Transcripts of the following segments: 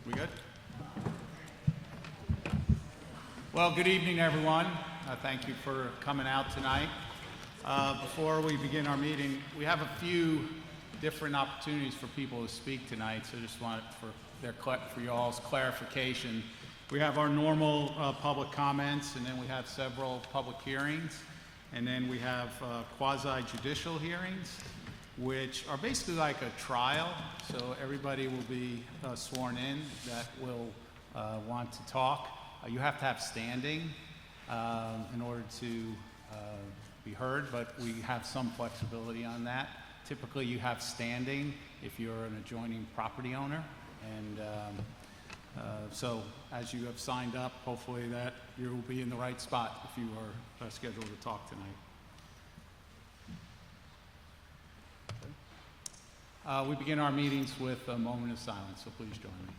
We good? Well, good evening, everyone. Thank you for coming out tonight. Before we begin our meeting, we have a few different opportunities for people to speak tonight, so just want for y'all's clarification. We have our normal public comments, and then we have several public hearings, and then we have quasi-judicial hearings, which are basically like a trial. So everybody will be sworn in that will want to talk. You have to have standing in order to be heard, but we have some flexibility on that. Typically, you have standing if you're an adjoining property owner, and so as you have signed up, hopefully that you will be in the right spot if you are scheduled to talk tonight. We begin our meetings with a moment of silence, so please join me.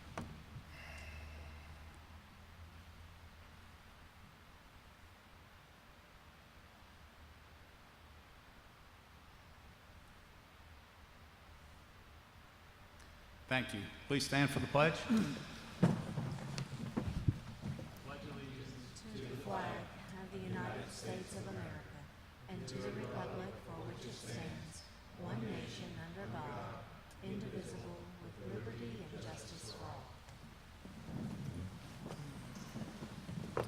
Thank you. Please stand for the pledge. Pledge allegiance to the flag of the United States of America and to the republic for which it stands, one nation under God, indivisible, with liberty and justice for all.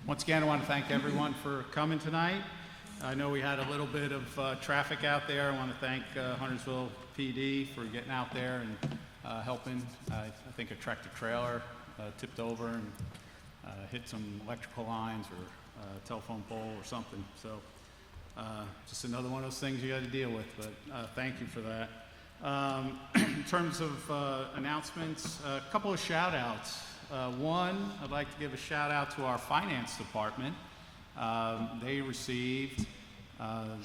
Once again, I want to thank everyone for coming tonight. I know we had a little bit of traffic out there. I want to thank Huntersville PD for getting out there and helping. I think a tractor trailer tipped over and hit some electrical lines or a telephone pole or something. So just another one of those things you got to deal with, but thank you for that. In terms of announcements, a couple of shout outs. One, I'd like to give a shout out to our finance department. They received,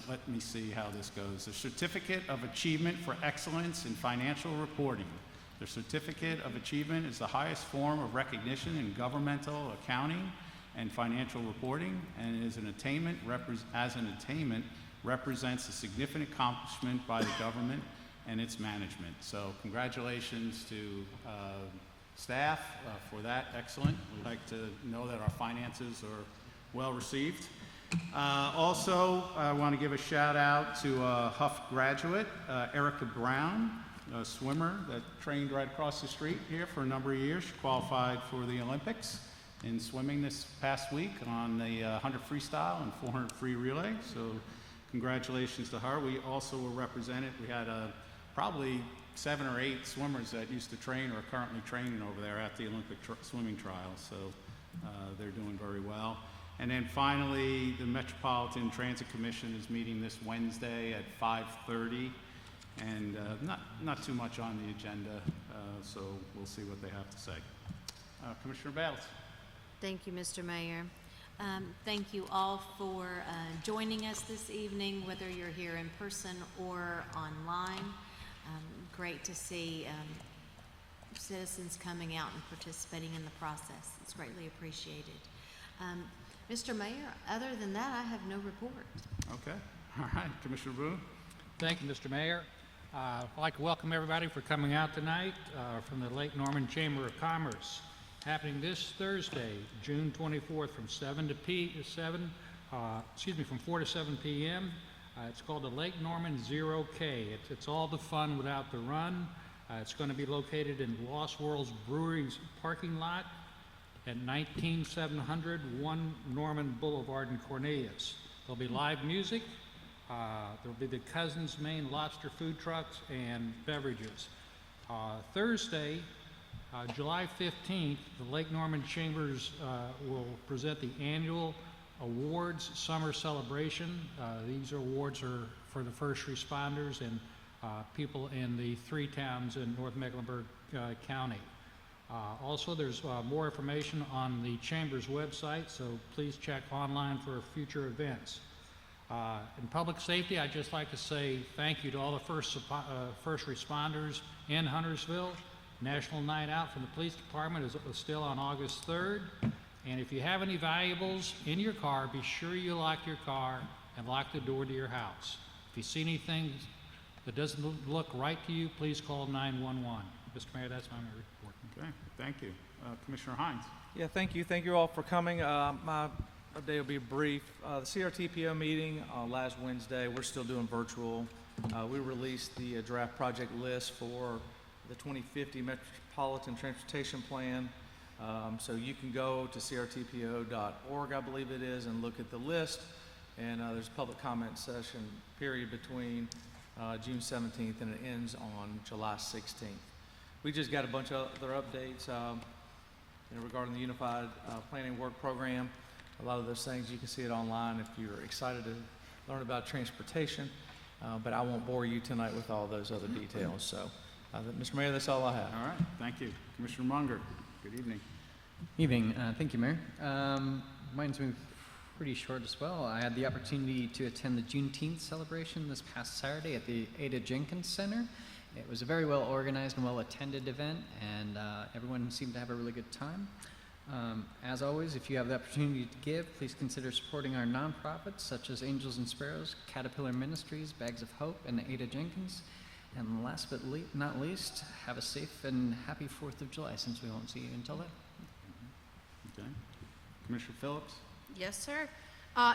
let me see how this goes, a Certificate of Achievement for Excellence in Financial Reporting. The Certificate of Achievement is the highest form of recognition in governmental accounting and financial reporting, and as an attainment represents a significant accomplishment by the government and its management. So congratulations to staff for that. Excellent. We'd like to know that our finances are well received. Also, I want to give a shout out to a Huff graduate, Erica Brown, a swimmer that trained right across the street here for a number of years. She qualified for the Olympics in swimming this past week on the 100 freestyle and 400 free relay. So congratulations to her. We also were represented. We had probably 7 or 8 swimmers that used to train or are currently training over there at the Olympic swimming trials. So they're doing very well. And then finally, the Metropolitan Transit Commission is meeting this Wednesday at 5:30, and not too much on the agenda, so we'll see what they have to say. Commissioner Bales. Thank you, Mr. Mayor. Thank you all for joining us this evening, whether you're here in person or online. Great to see citizens coming out and participating in the process. It's greatly appreciated. Mr. Mayor, other than that, I have no report. Okay. All right. Commissioner Boone. Thank you, Mr. Mayor. I'd like to welcome everybody for coming out tonight from the Lake Norman Chamber of Commerce. Happening this Thursday, June 24th, from 4 to 7 p.m. It's called the Lake Norman 0K. It's all the fun without the run. It's going to be located in Lost Worlds Brewery's parking lot at 19700 1 Norman Boulevard in Cornelius. There'll be live music. There'll be the Cousins Maine Lobster food trucks and beverages. Thursday, July 15th, the Lake Norman Chambers will present the annual awards summer celebration. These awards are for the first responders and people in the 3 towns in North Mecklenburg County. Also, there's more information on the Chamber's website, so please check online for future events. In public safety, I'd just like to say thank you to all the first responders in Huntersville. National Night Out from the Police Department is still on August 3rd. And if you have any valuables in your car, be sure you lock your car and lock the door to your house. If you see anything that doesn't look right to you, please call 911. Mr. Mayor, that's my report. Okay, thank you. Commissioner Hines? Yeah, thank you. Thank you all for coming. My update will be brief. The CRTPO meeting last Wednesday, we're still doing virtual. We released the draft project list for the 2050 Metropolitan Transportation Plan. So you can go to crtpo.org, I believe it is, and look at the list. And there's a public comment session period between June 17th and it ends on July 16th. We just got a bunch of other updates regarding the Unified Planning Work Program. A lot of those things, you can see it online if you're excited to learn about transportation. But I won't bore you tonight with all those other details. So, Mr. Mayor, that's all I have. All right, thank you. Commissioner Munger, good evening. Evening. Thank you, Mayor. Mine's been pretty short as well. I had the opportunity to attend the Juneteenth celebration this past Saturday at the Ada Jenkins Center. It was a very well organized and well attended event, and everyone seemed to have a really good time. As always, if you have the opportunity to give, please consider supporting our nonprofits such as Angels and Sparrows, Caterpillar Ministries, Bags of Hope, and Ada Jenkins. And last but not least, have a safe and happy 4th of July, since we won't see you until then. Okay. Commissioner Phillips? Yes, sir.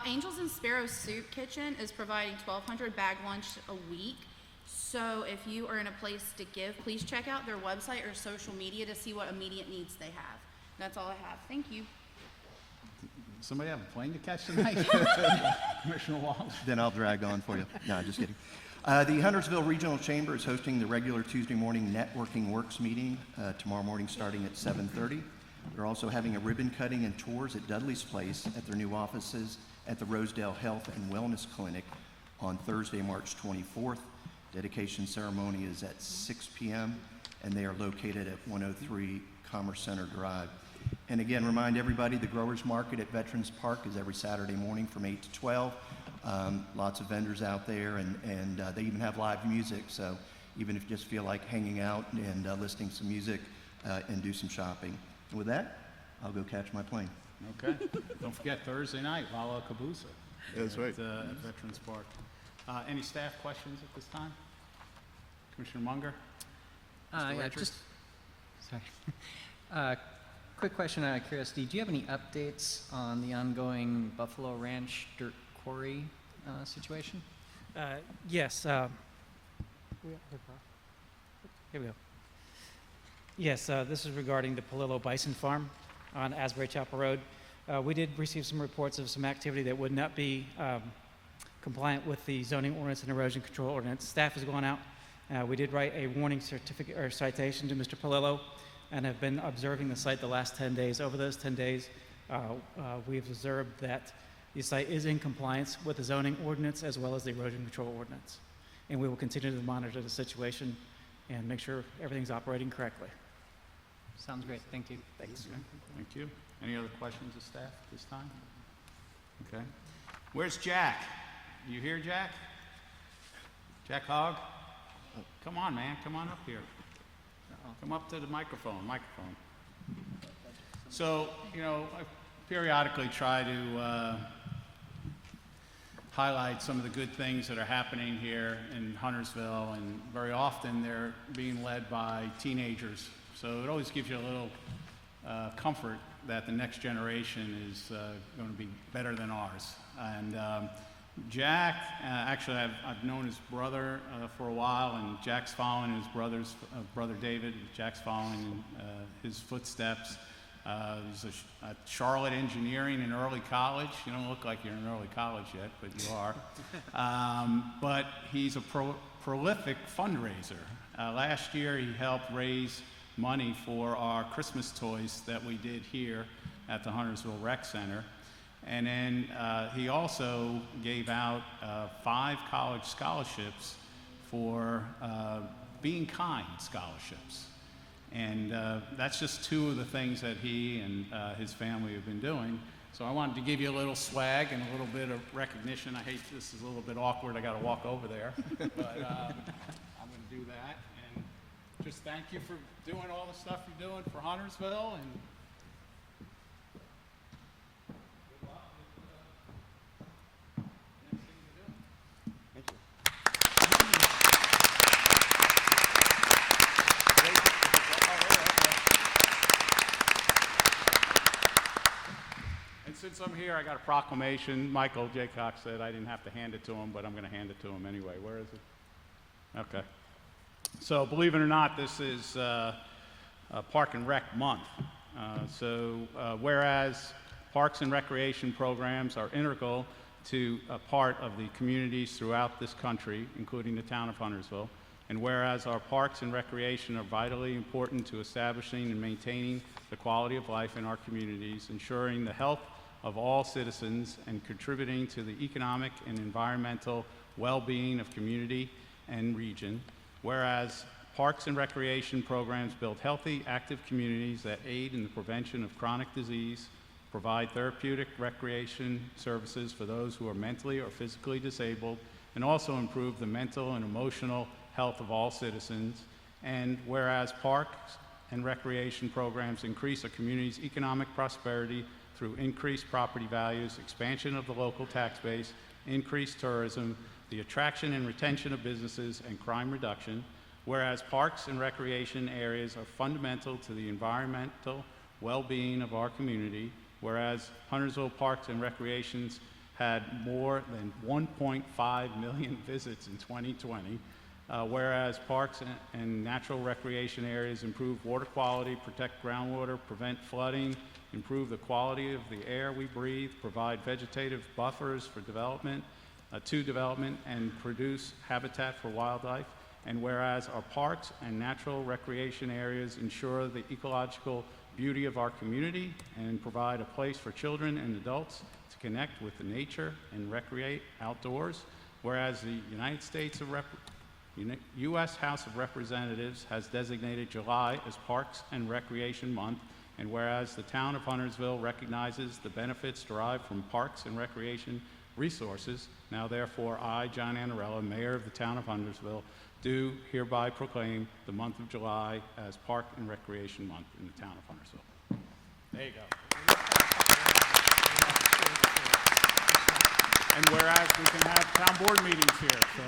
Angels and Sparrows Soup Kitchen is providing 1,200 bag lunch a week. So if you are in a place to give, please check out their website or social media to see what immediate needs they have. That's all I have. Thank you. Somebody have a plane to catch tonight? Commissioner Walsh? Then I'll drag on for you. No, just kidding. The Huntersville Regional Chamber is hosting the regular Tuesday morning Networking Works meeting tomorrow morning starting at 7:30. They're also having a ribbon cutting and tours at Dudley's Place at their new offices at the Rosedale Health and Wellness Clinic on Thursday, March 24th. Dedication ceremony is at 6 p.m. and they are located at 103 Commerce Center Drive. And again, remind everybody the Growers Market at Veterans Park is every Saturday morning from 8 to 12. Lots of vendors out there, and they even have live music. So even if you just feel like hanging out and listening to some music and do some shopping. And with that, I'll go catch my plane. Okay. Don't forget Thursday night, Lala Caboose. That's right. At Veterans Park. Any staff questions at this time? Commissioner Munger? Mr. Yeah, Richards? sorry. Quick question out of curiosity. Do you have any updates on the ongoing Buffalo Ranch dirt quarry situation? Yes. Here we go. Yes, this is regarding the Palillo Bison Farm on Asbury Chapel Road. We did receive some reports of some activity that would not be compliant with the zoning ordinance and erosion control ordinance. Staff has gone out. We did write a warning certificate or citation to Mr. Palillo and have been observing the site the last 10 days. Over those 10 days, we've observed that the site is in compliance with the zoning ordinance as well as the erosion control ordinance. And we will continue to monitor the situation and make sure everything's operating correctly. Sounds great. Thank you. Thanks. Okay, thank you. Any other questions of staff at this time? Okay. Where's Jack? You here, Jack? Jack Hogg? Come on, man. Come on up here. Come up to the microphone. So, I periodically try to highlight some of the good things that are happening here in Huntersville, and very often they're being led by teenagers. So it always gives you a little comfort that the next generation is going to be better than ours. And Jack, actually I've known his brother for a while, and Jack's following his brother David. Jack's following in his footsteps. He's at Charlotte Engineering in early college. You don't look like you're in early college yet, but you are. But he's a prolific fundraiser. Last year he helped raise money for our Christmas toys that we did here at the Huntersville Rec Center. And then he also gave out 5 college scholarships for Being Kind scholarships. And that's just 2 of the things that he and his family have been doing. So I wanted to give you a little swag and a little bit of recognition. I hate this is a little bit awkward. I got to walk over there, but I'm going to do that. And just thank you for doing all the stuff you're doing for Huntersville, and good luck with the next thing you're doing. since I'm here, I got a proclamation. Michael Jaycock said I didn't have to hand it to him, but I'm going to hand it to him anyway. Where is it? Okay. So believe it or not, this is Park and Rec Month. Whereas parks and recreation programs are integral to a part of the communities throughout this country, including the town of Huntersville, and whereas our parks and recreation are vitally important to establishing and maintaining the quality of life in our communities, ensuring the health of all citizens, and contributing to the economic and environmental well-being of community and region, whereas parks and recreation programs build healthy, active communities that aid in the prevention of chronic disease, provide therapeutic recreation services for those who are mentally or physically disabled, and also improve the mental and emotional health of all citizens. And whereas parks and recreation programs increase a community's economic prosperity through increased property values, expansion of the local tax base, increased tourism, the attraction and retention of businesses, and crime reduction. Whereas parks and recreation areas are fundamental to the environmental well-being of our community. Whereas Huntersville Parks and Recreations had more than 1.5 million visits in 2020. Whereas parks and natural recreation areas improve water quality, protect groundwater, prevent flooding, improve the quality of the air we breathe, provide vegetative buffers for development, and produce habitat for wildlife. And whereas our parks and natural recreation areas ensure the ecological beauty of our community and provide a place for children and adults to connect with the nature and recreate outdoors. Whereas the U.S. House of Representatives has designated July as Parks and Recreation Month, and whereas the town of Huntersville recognizes the benefits derived from parks and recreation resources, now therefore I, John Annarella, Mayor of the town of Huntersville, do hereby proclaim the month of July as Park and Recreation Month in the town of Huntersville. There you go. And whereas we can have town board meetings here, so.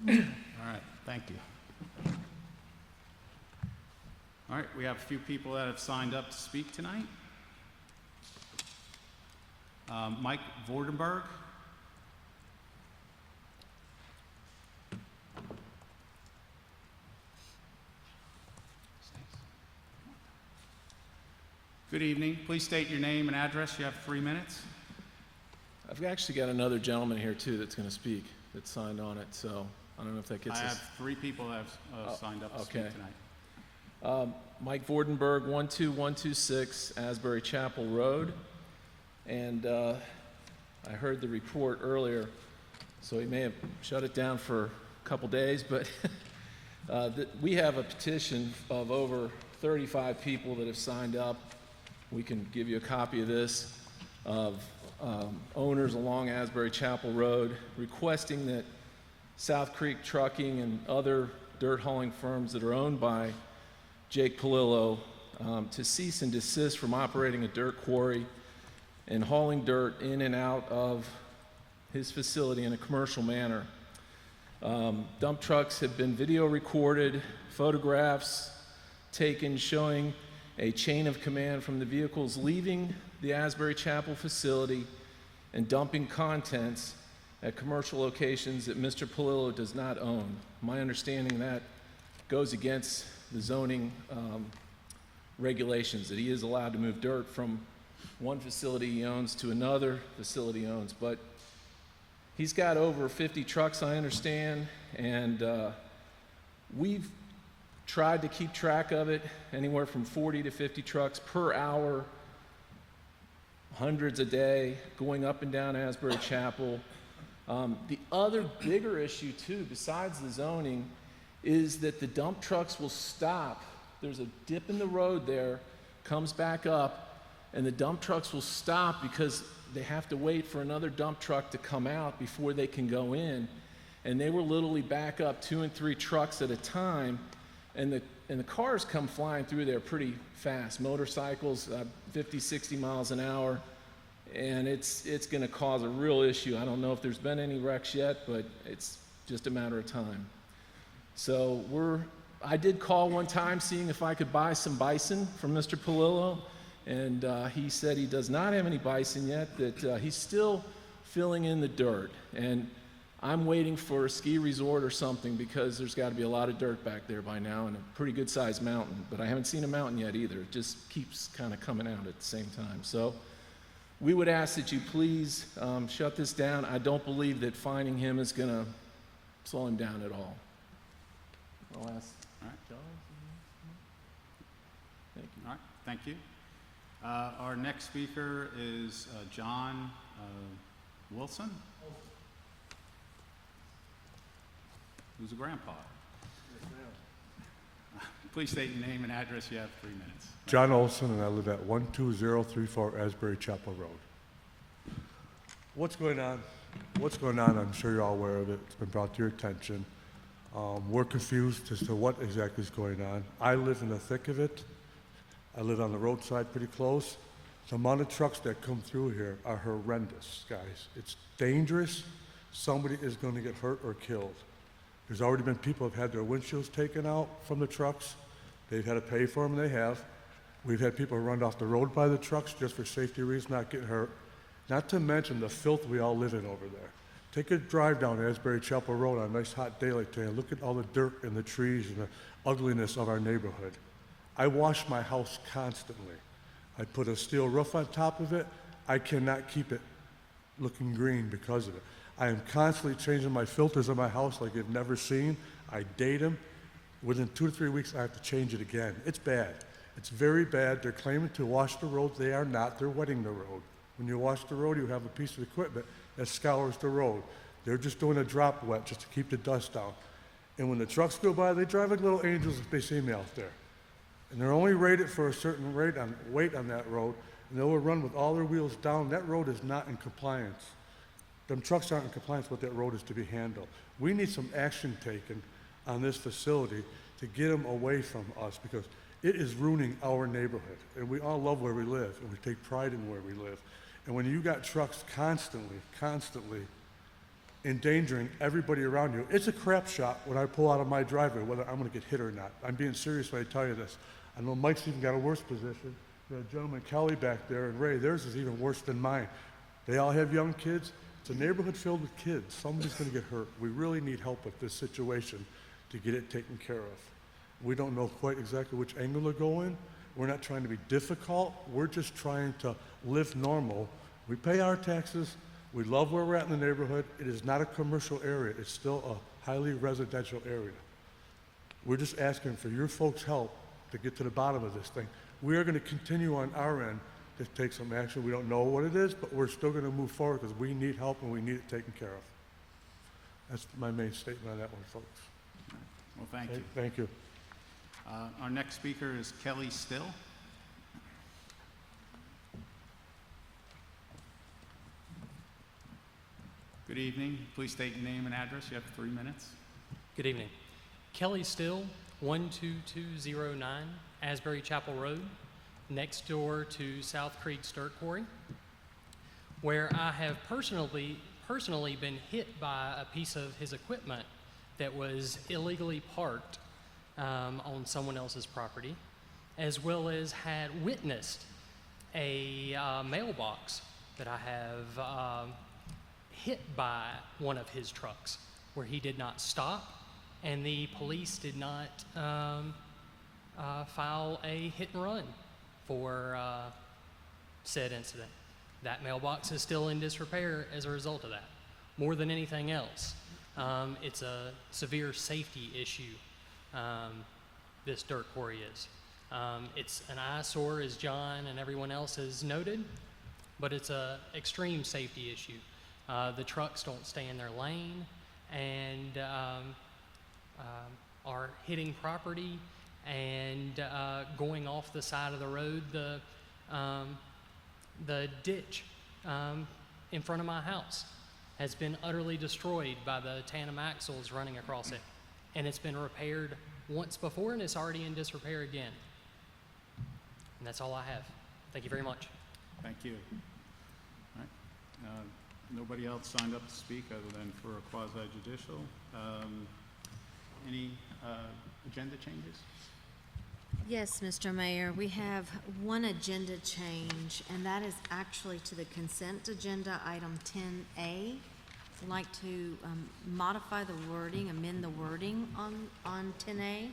All right, thank you. All right, we have a few people that have signed up to speak tonight. Mike Vordenberg. Good evening. Please state your name and address. You have 3 minutes. I've actually got another gentleman here too that's going to speak, that's signed on it, so I don't know if that gets I us. have 3 people that have signed up to speak okay. tonight. Mike Vordenberg, 12126 Asbury Chapel Road. And I heard the report earlier, so he may have shut it down for a couple days, but we have a petition of over 35 people that have signed up. We can give you a copy of this, of owners along Asbury Chapel Road requesting that South Creek Trucking and other dirt hauling firms that are owned by Jake Polillo to cease and desist from operating a dirt quarry and hauling dirt in and out of his facility in a commercial manner. Dump trucks have been video recorded, photographs taken showing a chain of command from the vehicles leaving the Asbury Chapel facility and dumping contents at commercial locations that Mr. Polillo does not own. My understanding that goes against the zoning regulations, that he is allowed to move dirt from one facility he owns to another facility he owns. But he's got over 50 trucks, I understand, and we've tried to keep track of it, anywhere from 40 to 50 trucks per hour, hundreds a day, going up and down Asbury Chapel. The other bigger issue too, besides the zoning, is that the dump trucks will stop. There's a dip in the road there, comes back up, and the dump trucks will stop because they have to wait for another dump truck to come out before they can go in. And they will literally back up 2 and 3 trucks at a time, and the cars come flying through there pretty fast. Motorcycles, 50, 60 miles an hour. and it's going to cause a real issue. I don't know if there's been any wrecks yet, but it's just a matter of time. So I did call one time seeing if I could buy some bison from Mr. Polillo, and he said he does not have any bison yet, that he's still filling in the dirt. And I'm waiting for a ski resort or something, because there's got to be a lot of dirt back there by now, and a pretty good sized mountain. But I haven't seen a mountain yet either. It just keeps kind of coming out at the same time. So we would ask that you please shut this down. I don't believe that finding him is going to slow him down at all. I'll ask. All right. John? Thank you. All right, thank you. Our next speaker is John Wilson, who's a grandpa. Please state your name and address. You have 3 minutes. John Olson, and I live at 12034 Asbury Chapel Road. What's going on? What's going on? I'm sure you're all aware of it. It's been brought to your attention. We're confused as to what exactly is going on. I live in the thick of it. I live on the roadside pretty close. The amount of trucks that come through here are horrendous, guys. It's dangerous. Somebody is going to get hurt or killed. There's already been people who have had their windshields taken out from the trucks. They've had to pay for them, they have. We've had people run off the road by the trucks just for safety reasons, not getting hurt. Not to mention the filth we all live in over there. Take a drive down Asbury Chapel Road on a nice hot day like today and look at all the dirt and the trees and the ugliness of our neighborhood. I wash my house constantly. I put a steel roof on top of it. I cannot keep it looking green because of it. I am constantly changing my filters in my house like you've never seen. I date them. Within 2 to 3 weeks, I have to change it again. It's bad. It's very bad. They're claiming to wash the road. They are not. They're wetting the road. When you wash the road, you have a piece of equipment that scours the road. They're just doing a drop wet just to keep the dust down. And when the trucks go by, they drive like little angels if they see me out there. And they're only rated for a certain weight on that road, and they will run with all their wheels down. That road is not in compliance. Them trucks aren't in compliance with what that road is to be handled. We need some action taken on this facility to get them away from us, because it is ruining our neighborhood. And we all love where we live, and we take pride in where we live. And when you got trucks constantly endangering everybody around you, it's a crap shot when I pull out of my driveway whether I'm going to get hit or not. I'm being serious when I tell you this. I know Mike's even got a worse position. The gentleman Kelly back there and Ray, theirs is even worse than mine. They all have young kids. It's a neighborhood filled with kids. Somebody's going to get hurt. We really need help with this situation to get it taken care of. We don't know quite exactly which angle to go in. We're not trying to be difficult. We're just trying to live normal. We pay our taxes. We love where we're at in the neighborhood. It is not a commercial area. It's still a highly residential area. We're just asking for your folks' help to get to the bottom of this thing. We are going to continue on our end to take some action. We don't know what it is, but we're still going to move forward because we need help and we need it taken care of. That's my main statement on that one, folks. Well, thank you. Thank you. Our next speaker is Kelly Still. Good evening. Please state your name and address. You have 3 minutes. Good evening. Kelly Still, 12209 Asbury Chapel Road, next door to South Creek's Dirt Quarry, where I have personally been hit by a piece of his equipment that was illegally parked on someone else's property, as well as had witnessed a mailbox that I have hit by one of his trucks, where he did not stop, and the police did not file a hit and run for said incident. That mailbox is still in disrepair as a result of that. More than anything else, it's a severe safety issue, this dirt quarry is. It's an eyesore, as John and everyone else has noted, but it's an extreme safety issue. The trucks don't stay in their lane and are hitting property and going off the side of the road. The ditch in front of my house has been utterly destroyed by the tandem axles running across it, and it's been repaired once before, and it's already in disrepair again. And that's all I have. Thank you very much. Thank you. Nobody else signed up to speak other than for a quasi judicial. Any agenda changes? Yes, Mr. Mayor, we have one agenda change, and that is actually to the consent agenda, item 10A. I'd like to modify the wording, amend the wording on 10A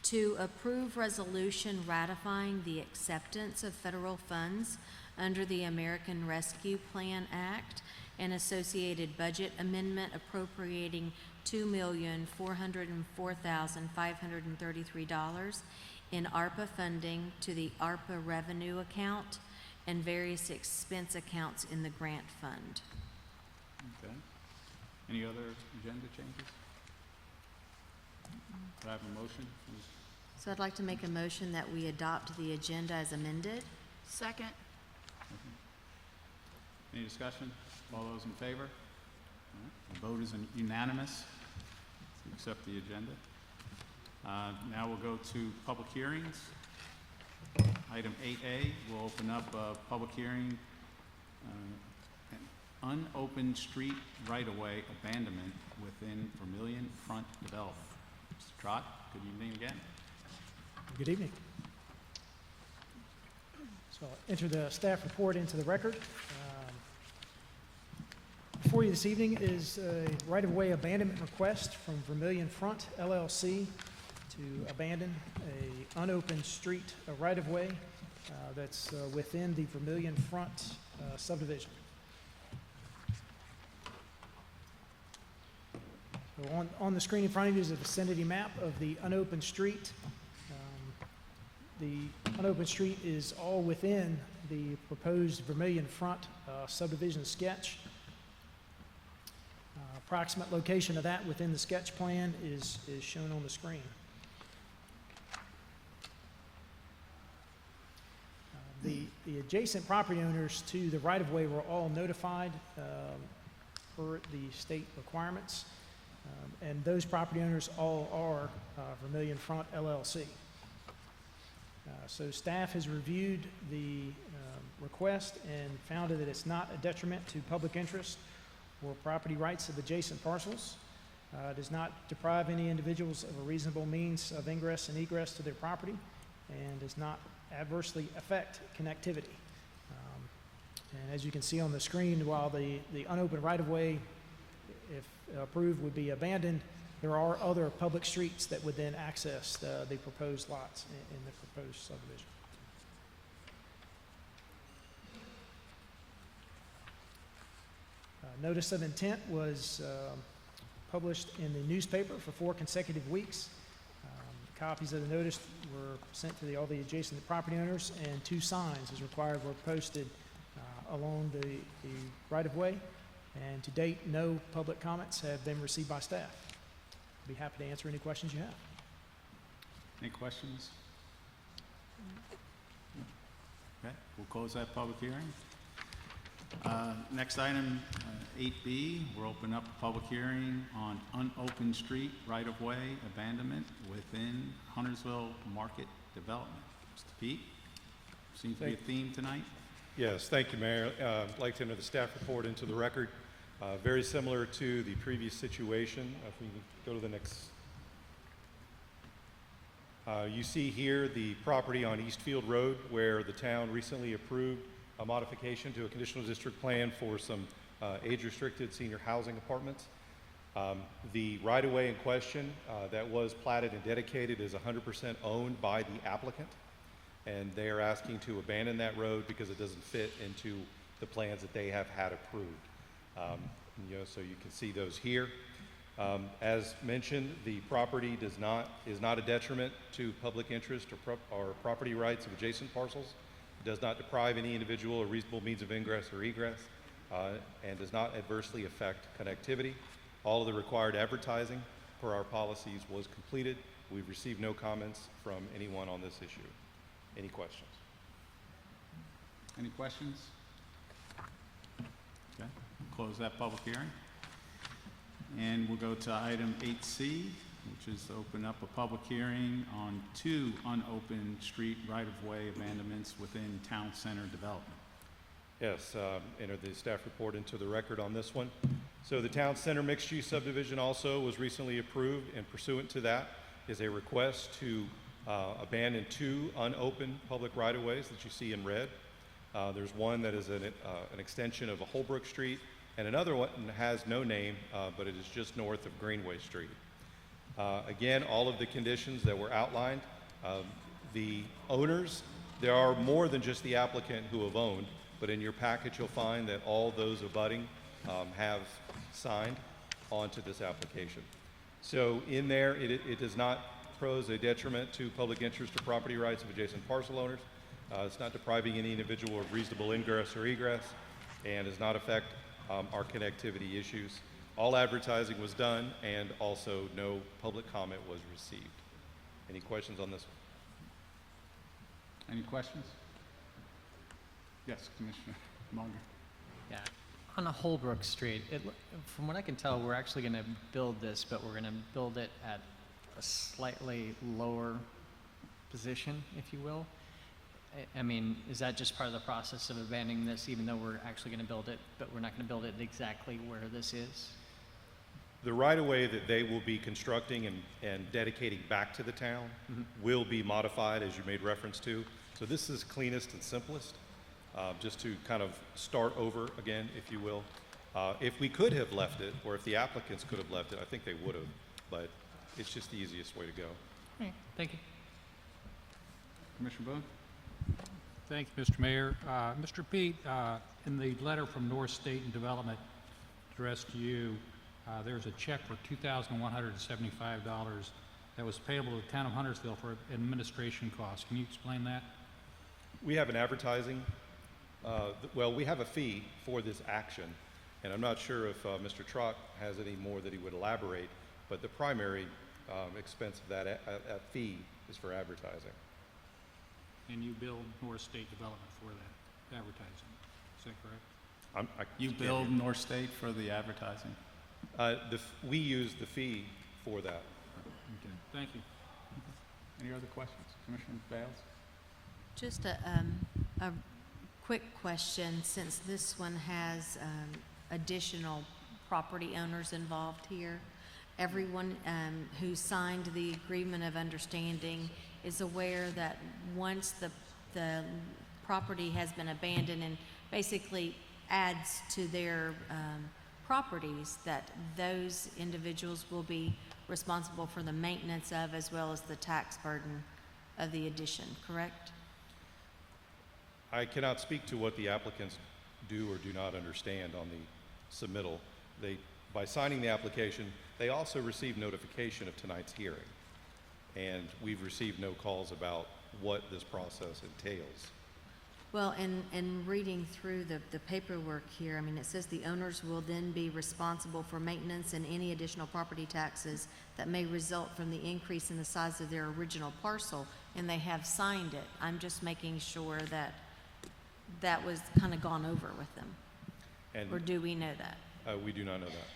to approve resolution ratifying the acceptance of federal funds under the American Rescue Plan Act and associated budget amendment appropriating $2,404,533 in ARPA funding to the ARPA revenue account and various expense accounts in the grant fund. Okay. Any other agenda changes? Do I have a motion? So I'd like to make a motion that we adopt the agenda as amended. Second. Any discussion? All those in favor? All right. The vote is unanimous to accept the agenda. Now we'll go to public hearings. Item 8A, we'll open up a public hearing, an unopened street right-of-way abandonment within Vermillion Front Development. Mr. Trott, good evening again. Good evening. So I'll enter the staff report into the record. Before you this evening is a right-of-way abandonment request from Vermillion Front LLC to abandon a unopened street, a right-of-way that's within the Vermillion Front subdivision. So on the screen in front of you is a vicinity map of the unopened street. The unopened street is all within the proposed Vermillion Front subdivision sketch. Approximate location of that within the sketch plan is shown on the screen. The adjacent property owners to the right-of-way were all notified per the state requirements, and those property owners all are Vermillion Front LLC. So staff has reviewed the request and found that it's not a detriment to public interest or property rights of adjacent parcels. Does not deprive any individuals of a reasonable means of ingress and egress to their property, and does not adversely affect connectivity. And as you can see on the screen, while the unopened right-of-way, if approved, would be abandoned, there are other public streets that would then access the proposed lots in the proposed subdivision. Notice of intent was published in the newspaper for 4 consecutive weeks. Copies of the notice were sent to all the adjacent property owners, and 2 signs as required were posted along the right-of-way. And to date, no public comments have been received by staff. I'd be happy to answer any questions you have. Any questions? Okay, we'll close that public hearing. Next item, 8B, we'll open up a public hearing on unopened street right-of-way abandonment within Huntersville Market Development. Mr. Pete, seems to be a theme tonight. Yes, thank you, Mayor. I'd like to enter the staff report into the record. Very similar to the previous situation. If we can go to the next. You see here the property on Eastfield Road where the town recently approved a modification to a conditional district plan for some age-restricted senior housing apartments. The right-of-way in question that was platted and dedicated is 100% owned by the applicant, and they are asking to abandon that road because it doesn't fit into the plans that they have had approved. So you can see those here. As mentioned, the property is not a detriment to public interest or property rights of adjacent parcels. It does not deprive any individual or reasonable means of ingress or egress, and does not adversely affect connectivity. All of the required advertising per our policies was completed. We've received no comments from anyone on this issue. Any questions? Any questions? Okay, we'll close that public hearing. And we'll go to item 8C, which is to open up a public hearing on 2 unopened street right-of-way abandonments within Town Center Development. Yes, enter the staff report into the record on this one. So the Town Center mixed-use subdivision also was recently approved, and pursuant to that is a request to abandon 2 unopened public right-of-ways that you see in red. There's one that is an extension of a Holbrook Street, and another one has no name, but it is just north of Greenway Street. Again, all of the conditions that were outlined, the owners, there are more than just the applicant who have owned, but in your package you'll find that all those abutting have signed onto this application. So in there, it does not pose a detriment to public interest or property rights of adjacent parcel owners. It's not depriving any individual of reasonable ingress or egress, and does not affect our connectivity issues. All advertising was done, and also no public comment was received. Any questions on this one? Any questions? Yes, Commissioner Munger. Yeah. On a Holbrook Street, from what I can tell, we're actually going to build this, but we're going to build it at a slightly lower position, if you will. I mean, is that just part of the process of abandoning this, even though we're actually going to build it, but we're not going to build it exactly where this is? The right-of-way that they will be constructing and dedicating back to the town will be modified, as you made reference to. So this is cleanest and simplest, just to kind of start over again, if you will. If we could have left it, or if the applicants could have left it, I think they would have, but it's just the easiest way to go. All right, thank you. Commissioner Boone? Thank you, Mr. Mayor. Mr. Pete, in the letter from North State and Development addressed to you, there's a check for $2,175 that was payable to the town of Huntersville for administration costs. Can you explain that? We have an advertising, well, we have a fee for this action, and I'm not sure if Mr. Trott has any more that he would elaborate, but the primary expense of that fee is for advertising. And you bill North State Development for that advertising. Is that correct? You billed North State for the advertising? We use the fee for that. Okay, thank you. Any other questions? Commissioner Bales? Just a quick question, since this one has additional property owners involved here. Everyone who signed the agreement of understanding is aware that once the property has been abandoned and basically adds to their properties, that those individuals will be responsible for the maintenance of as well as the tax burden of the addition, correct? I cannot speak to what the applicants do or do not understand on the submittal. By signing the application, they also receive notification of tonight's hearing. And we've received no calls about what this process entails. Well, in reading through the paperwork here, I mean, it says the owners will then be responsible for maintenance and any additional property taxes that may result from the increase in the size of their original parcel, and they have signed it. I'm just making sure that that was kind of gone over with them. And Or do we know that? we do not know that.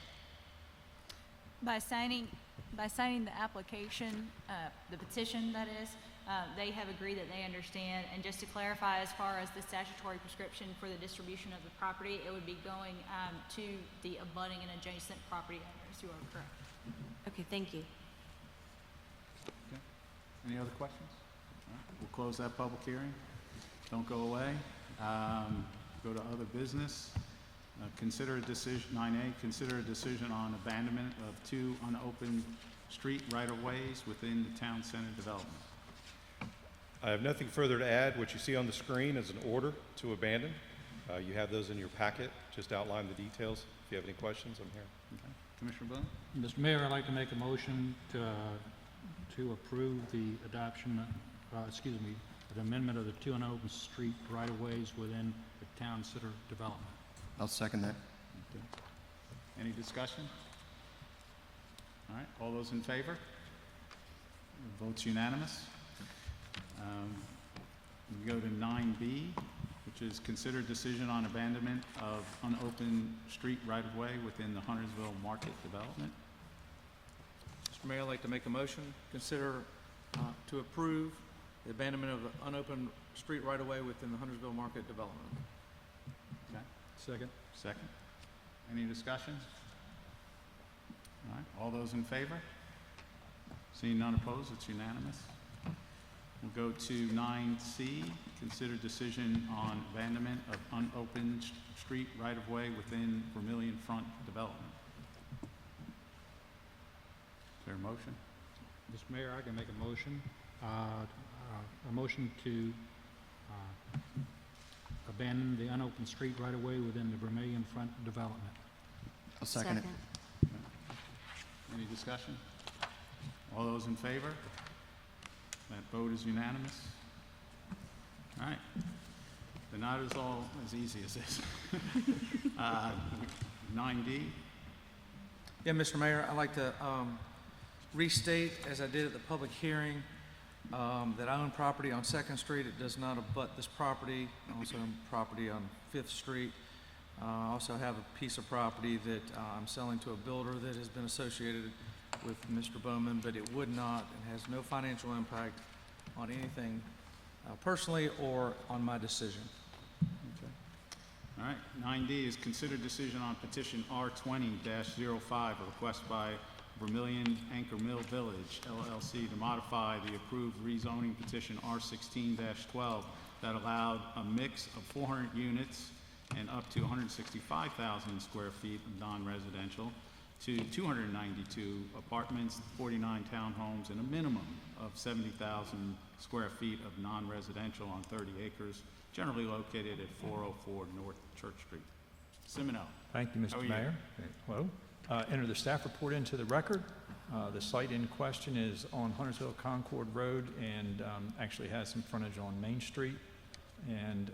By signing the application, the petition that is, they have agreed that they understand. And just to clarify, as far as the statutory prescription for the distribution of the property, it would be going to the abutting and adjacent property owners. You are correct. Okay, thank you. Okay. Any other questions? All right, we'll close that public hearing. Don't go away. Go to other business. Consider a decision, 9A, consider a decision on abandonment of 2 unopened street right-of-ways within the town center development. I have nothing further to add. What you see on the screen is an order to abandon. You have those in your packet. Just outline the details. If you have any questions, I'm here. Okay. Commissioner Boone? Mr. Mayor, I'd like to make a motion to approve the adoption, an amendment of the 2 unopened street right-of-ways within the town center development. I'll second that. Okay. Any discussion? All right, all those in favor? Votes unanimous. We go to 9B, which is consider decision on abandonment of unopened street right-of-way within the Huntersville Market Development. Mr. Mayor, I'd like to make a motion, consider to approve the abandonment of the unopened street right-of-way within the Huntersville Market Development. Second. Second. Any discussion? All right, all those in favor? Seeing none opposed, it's unanimous. We'll go to 9C, consider decision on abandonment of unopened street right-of-way within Vermillion Front development. Is there a motion? Mr. Mayor, I can make a motion. A motion to abandon the unopened street right-of-way within the Vermillion Front development. I'll second it. Any discussion? All those in favor? That vote is unanimous. All right. They're not as all as easy as this. 9D. Yeah, Mr. Mayor, I'd like to restate, as I did at the public hearing, that I own property on Second Street. It does not abut this property. I also own property on Fifth Street. I also have a piece of property that I'm selling to a builder that has been associated with Mr. Bowman, but it would not and has no financial impact on anything personally or on my decision. All right, 9D is consider decision on petition R20-05, a request by Vermillion Anchor Mill Village, LLC, to modify the approved rezoning petition R16-12 that allowed a mix of 400 units and up to 165,000 square feet of non-residential to 292 apartments, 49 townhomes, and a minimum of 70,000 square feet of non-residential on 30 acres, generally located at 404 North Church Street. Semino. Thank you, How are Mr. you? Mayor. Hello. Enter the staff report into the record. The site in question is on Huntersville Concord Road and actually has some frontage on Main Street. And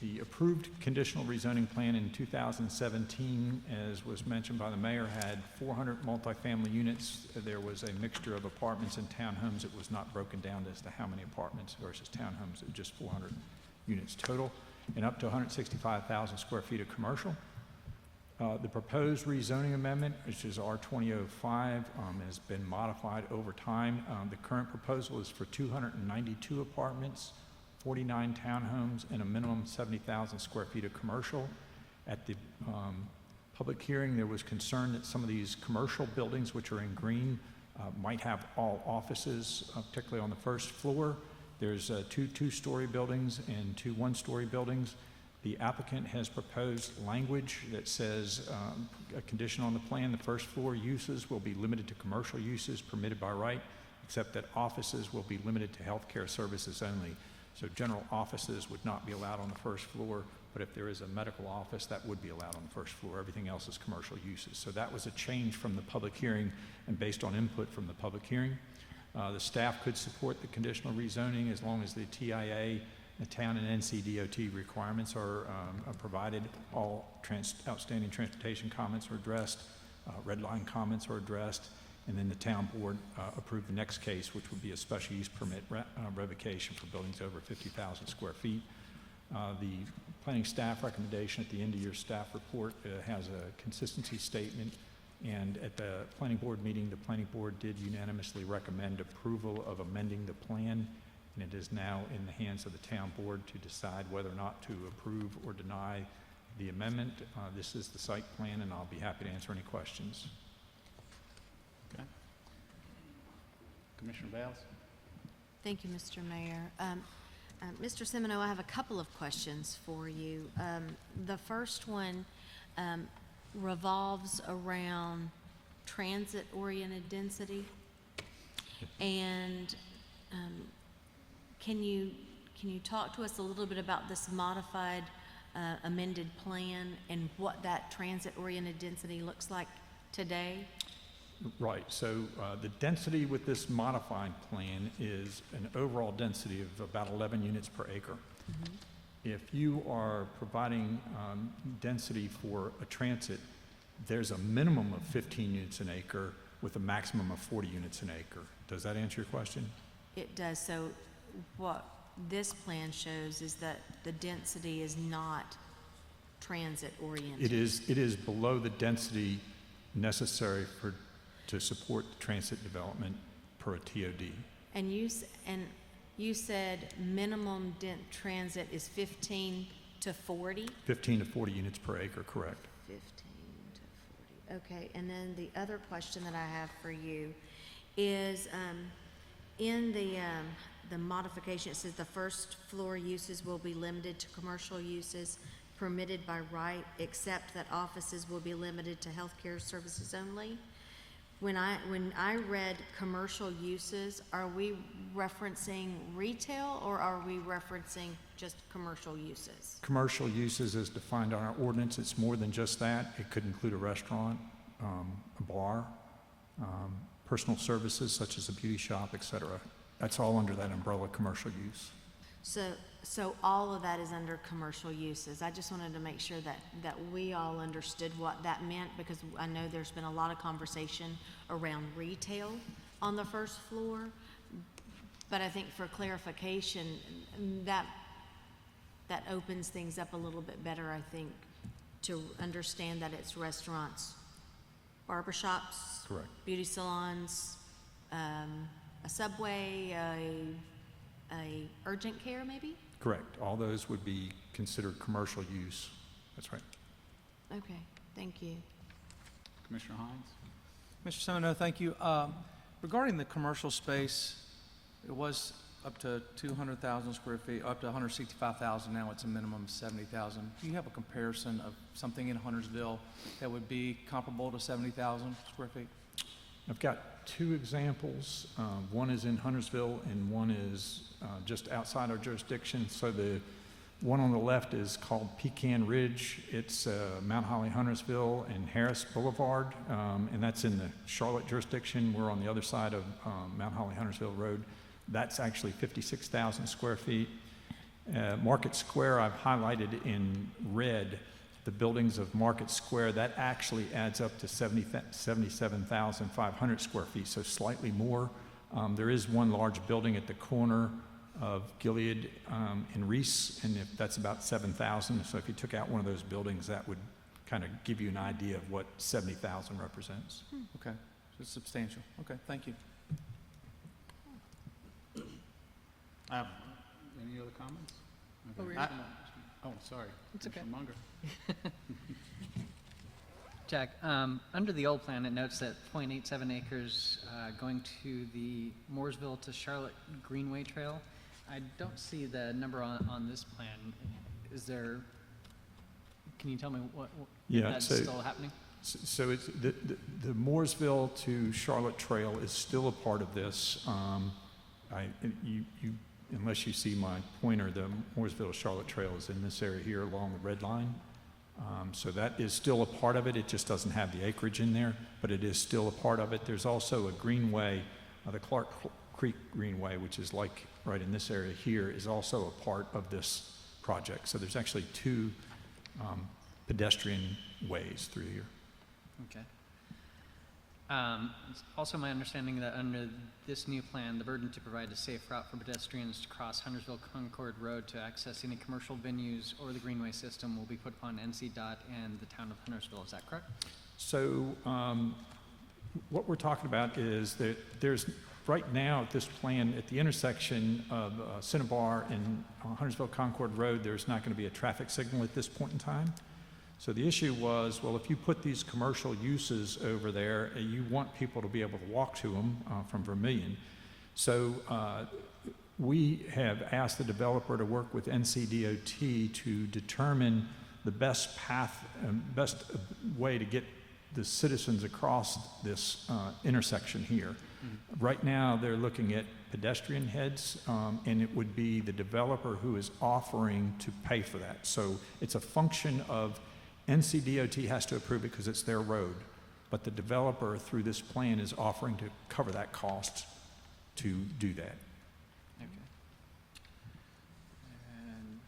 the approved conditional rezoning plan in 2017, as was mentioned by the mayor, had 400 multifamily units. There was a mixture of apartments and townhomes. It was not broken down as to how many apartments versus townhomes. It was just 400 units total, and up to 165,000 square feet of commercial. The proposed rezoning amendment, which is R2005, has been modified over time. The current proposal is for 292 apartments, 49 townhomes, and a minimum 70,000 square feet of commercial. At the public hearing, there was concern that some of these commercial buildings, which are in green, might have all offices, particularly on the first floor. There's two two-story buildings and two one-story buildings. The applicant has proposed language that says a condition on the plan, the first floor uses will be limited to commercial uses permitted by right, except that offices will be limited to healthcare services only. So general offices would not be allowed on the first floor, but if there is a medical office, that would be allowed on the first floor. Everything else is commercial uses. So that was a change from the public hearing and based on input from the public hearing. The staff could support the conditional rezoning as long as the TIA, the town and NCDOT requirements are provided. All outstanding transportation comments are addressed, red line comments are addressed, and then the town board approved the next case, which would be a special use permit revocation for buildings over 50,000 square feet. The planning staff recommendation at the end of your staff report has a consistency statement, and at the planning board meeting, the planning board did unanimously recommend approval of amending the plan, and it is now in the hands of the town board to decide whether or not to approve or deny the amendment. This is the site plan, and I'll be happy to answer any questions. Okay. Commissioner Bales? Thank you, Mr. Mayor. Mr. Semino, I have a couple of questions for you. The first one revolves around transit-oriented density. And can you talk to us a little bit about this modified amended plan and what that transit-oriented density looks like today? Right, so the density with this modified plan is an overall density of about 11 units per acre. Mm-hmm. If you are providing density for a transit, there's a minimum of 15 units an acre with a maximum of 40 units an acre. Does that answer your question? It does. So what this plan shows is that the density is not transit-oriented. It is below the density necessary to support transit development per a TOD. And you said minimum transit is 15 to 40? 15 to 40 units per acre, correct. 15 to 40, okay. And then the other question that I have for you is, in the modification, it says the first floor uses will be limited to commercial uses permitted by right, except that offices will be limited to healthcare services only. When I read commercial uses, are we referencing retail or are we referencing just commercial uses? Commercial uses is defined on our ordinance. It's more than just that. It could include a restaurant, a bar, personal services such as a beauty shop, et cetera. That's all under that umbrella, commercial use. So all of that is under commercial uses. I just wanted to make sure that we all understood what that meant, because I know there's been a lot of conversation around retail on the first floor. But I think for clarification, that opens things up a little bit better, I think, to understand that it's restaurants, barbershops, Correct. beauty salons, a Subway, a urgent care maybe? Correct. All those would be considered commercial use. That's right. Okay, thank you. Commissioner Hines? Mr. Sono, thank you. Regarding the commercial space, it was up to 200,000 square feet, up to 165,000. Now it's a minimum of 70,000. Do you have a comparison of something in Huntersville that would be comparable to 70,000 square feet? I've got two examples. One is in Huntersville and one is just outside our jurisdiction. So the one on the left is called Pecan Ridge. It's Mount Holly, Huntersville, and Harris Boulevard, and that's in the Charlotte jurisdiction. We're on the other side of Mount Holly, Huntersville Road. That's actually 56,000 square feet. Market Square, I've highlighted in red. The buildings of Market Square, that actually adds up to 77,500 square feet, so slightly more. There is one large building at the corner of Gilead and Reese, and that's about 7,000. So if you took out one of those buildings, that would kind of give you an idea of what 70,000 represents. Okay, so it's substantial. Okay, thank you. Any other comments? Oh, Okay. really? Oh, sorry. It's okay. Commissioner Munger. Jack, under the old plan, it notes that 0.87 acres going to the Mooresville to Charlotte Greenway Trail. I don't see the number on this plan. Is there, can you tell me what if that's still happening? So it's the Mooresville to Charlotte Trail is still a part of this. Unless you see my pointer, the Mooresville to Charlotte Trail is in this area here along the red line. So that is still a part of it. It just doesn't have the acreage in there, but it is still a part of it. There's also a greenway, the Clark Creek Greenway, which is like right in this area here, is also a part of this project. So there's actually two pedestrian ways through here. Okay. It's also my understanding that under this new plan, the burden to provide a safe route for pedestrians to cross Huntersville Concord Road to access any commercial venues or the greenway system will be put upon NCDOT and the town of Huntersville. Is that correct? So what we're talking about is that there's right now at this plan at the intersection of Cinnabar and Huntersville Concord Road, there's not going to be a traffic signal at this point in time. So the issue was, well, if you put these commercial uses over there, you want people to be able to walk to them from Vermillion. So we have asked the developer to work with NCDOT to determine the best path, best way to get the citizens across this intersection here. Mm-hmm. Right now, they're looking at pedestrian heads, and it would be the developer who is offering to pay for that. So it's a function of NCDOT has to approve it because it's their road, but the developer through this plan is offering to cover that cost to do that. Okay. And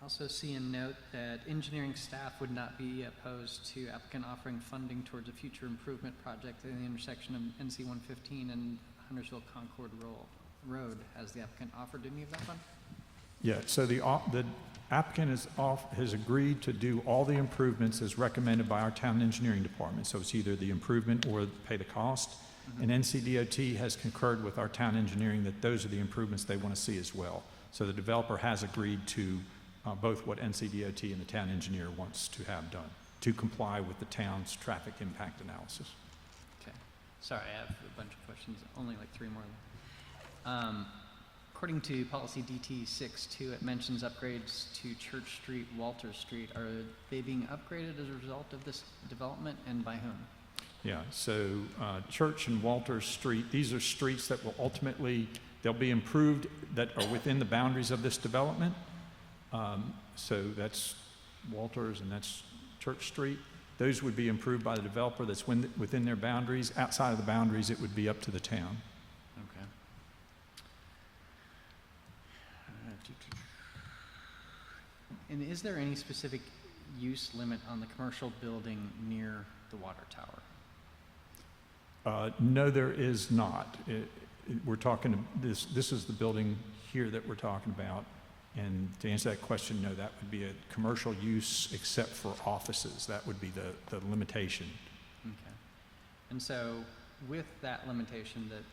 also see a note that engineering staff would not be opposed to applicant offering funding towards a future improvement project in the intersection of NC 115 and Huntersville Concord Road. Has the applicant offered any of that fund? Yeah, so the applicant has agreed to do all the improvements as recommended by our town engineering department. So it's either the improvement or pay the cost. Mm-hmm. And NCDOT has concurred with our town engineering that those are the improvements they want to see as well. So the developer has agreed to both what NCDOT and the town engineer wants to have done to comply with the town's traffic impact analysis. Okay. Sorry, I have a bunch of questions, only like 3 more. According to policy DT62, it mentions upgrades to Church Street, Walter Street. Are they being upgraded as a result of this development, and by whom? Yeah, so Church and Walter Street, these are streets that will ultimately, they'll be improved that are within the boundaries of this development. So that's Walters and that's Church Street. Those would be improved by the developer that's within their boundaries. Outside of the boundaries, it would be up to the town. Okay. And is there any specific use limit on the commercial building near the water tower? No, there is not. We're talking, this is the building here that we're talking about. And to answer that question, no, that would be a commercial use except for offices. That would be the limitation. Okay. And so with that limitation that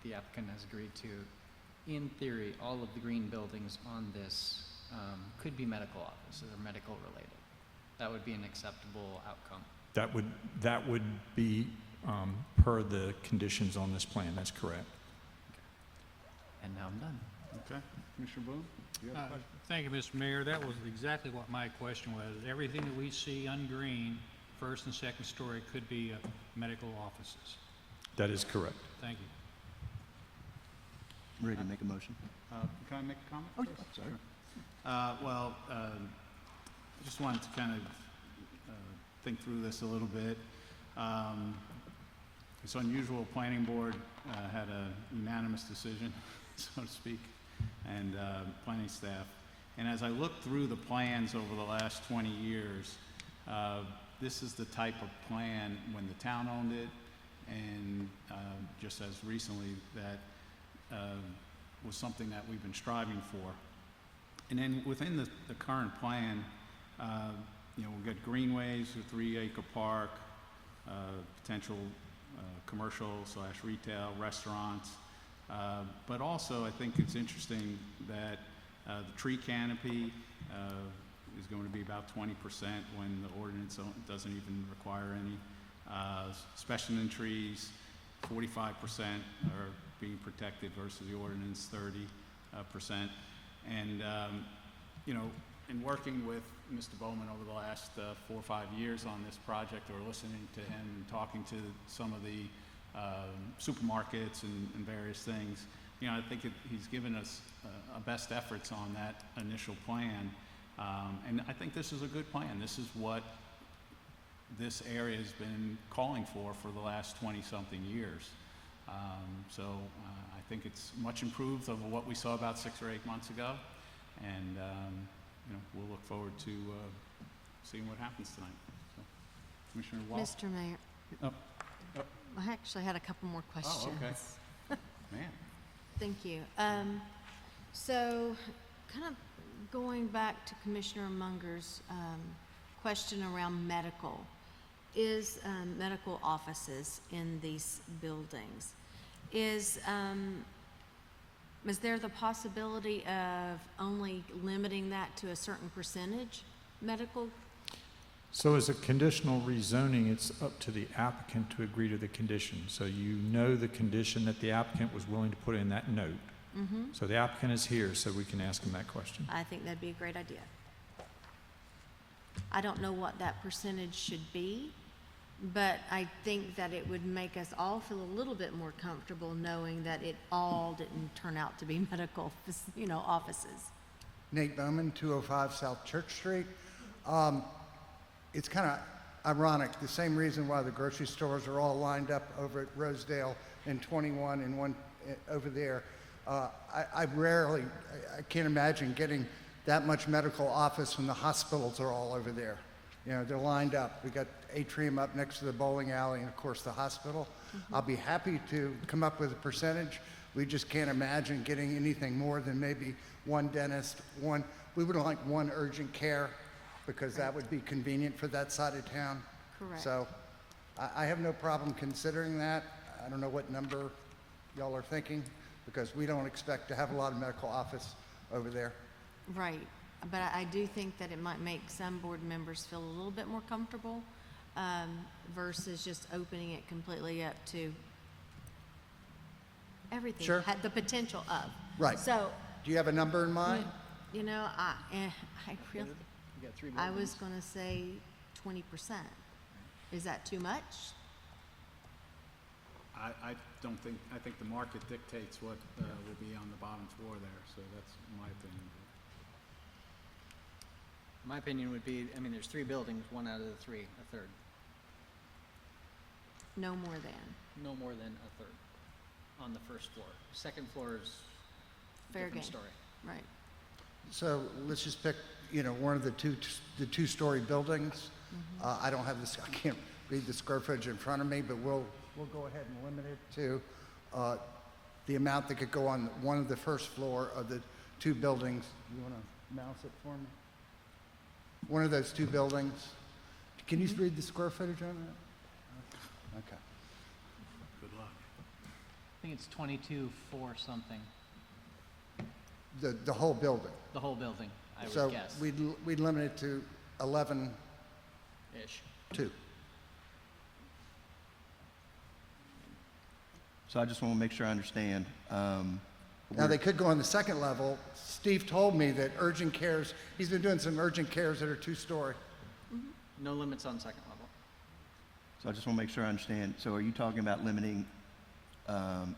the applicant has agreed to, in theory, all of the green buildings on this could be medical offices or medical related. That would be an acceptable outcome. That would be per the conditions on this plan. That's correct. Okay. And now I'm done. Okay. Commissioner Boone? You have a question? Thank you, Mr. Mayor. That was exactly what my question was. Everything that we see on green, first and second story, could be medical offices. That is correct. Thank you. Ready to make a motion? Can I make a comment? Oh, first? yeah, sorry. Well, I just wanted to kind of think through this a little bit. It's unusual, planning board had a unanimous decision, so to speak, and planning staff. And as I look through the plans over the last 20 years, this is the type of plan when the town owned it, and just as recently that was something that we've been striving for. And then within the current plan, we've got greenways, a 3-acre park, potential commercial/retail, restaurants. But also, I think it's interesting that the tree canopy is going to be about 20% when the ordinance doesn't even require any. Specimen trees, 45% are being protected versus the ordinance 30%. And, in working with Mr. Bowman over the last 4 or 5 years on this project, or listening to him and talking to some of the supermarkets and various things, I think he's given us a best efforts on that initial plan. And I think this is a good plan. This is what this area has been calling for the last 20-something years. So I think it's much improved over what we saw about 6 or 8 months ago. And, we'll look forward to seeing what happens tonight. So, Commissioner Wall? Mr. Mayor, Oh, I actually had a couple more questions. okay. Man. Thank you. So, kind of going back to Commissioner Munger's question around medical, is medical offices in these buildings. Is there the possibility of only limiting that to a certain percentage medical? So as a conditional rezoning, it's up to the applicant to agree to the condition. So you know the condition that the applicant was willing to put in that note. Mm-hmm. So the applicant is here, so we can ask him that question. I think that'd be a great idea. I don't know what that percentage should be, but I think that it would make us all feel a little bit more comfortable knowing that it all didn't turn out to be medical, offices. Nate Bowman, 205 South Church Street. It's kind of ironic, the same reason why the grocery stores are all lined up over at Rosedale and 21 and one over there. I can't imagine getting that much medical office when the hospitals are all over there. They're lined up. We got atrium up next to the bowling alley and of course the hospital. Mm-hmm. I'll be happy to come up with a percentage. We just can't imagine getting anything more than maybe one dentist, we would like one urgent care because that would be convenient for that side of town. Correct. So I have no problem considering that. I don't know what number y'all are thinking, because we don't expect to have a lot of medical office over there. Right, but I do think that it might make some board members feel a little bit more comfortable versus just opening it completely up to everything. Sure. Had the potential of. Right. So, Do you have a number in mind? you know, I really, You got 3 I buildings. was gonna say 20%. Is that too much? I don't think, I think the market dictates what will be on the bottom floor there, so that's my opinion. My opinion would be, I mean, there's 3 buildings, 1 out of the 3, a third. No more than. No more than a third on the first floor. Second floor is Fair different game. story. Right. So let's just pick, one of the two-story buildings. I don't have this, I can't read the square footage in front of me, but we'll go ahead and limit it to the amount that could go on one of the first floor of the 2 buildings. You want to mouse it for me? One of those 2 buildings. Can you read the square footage on that? Okay. Good luck. I think it's 22 for something, The whole building. the whole building, I would So guess. we'd limit it to 11.2. Ish. So I just want to make sure I understand. Now, they could go on the second level. Steve told me that urgent cares, he's been doing some urgent cares that are 2-story. No limits on second level. So I just want to make sure I understand. So are you talking about limiting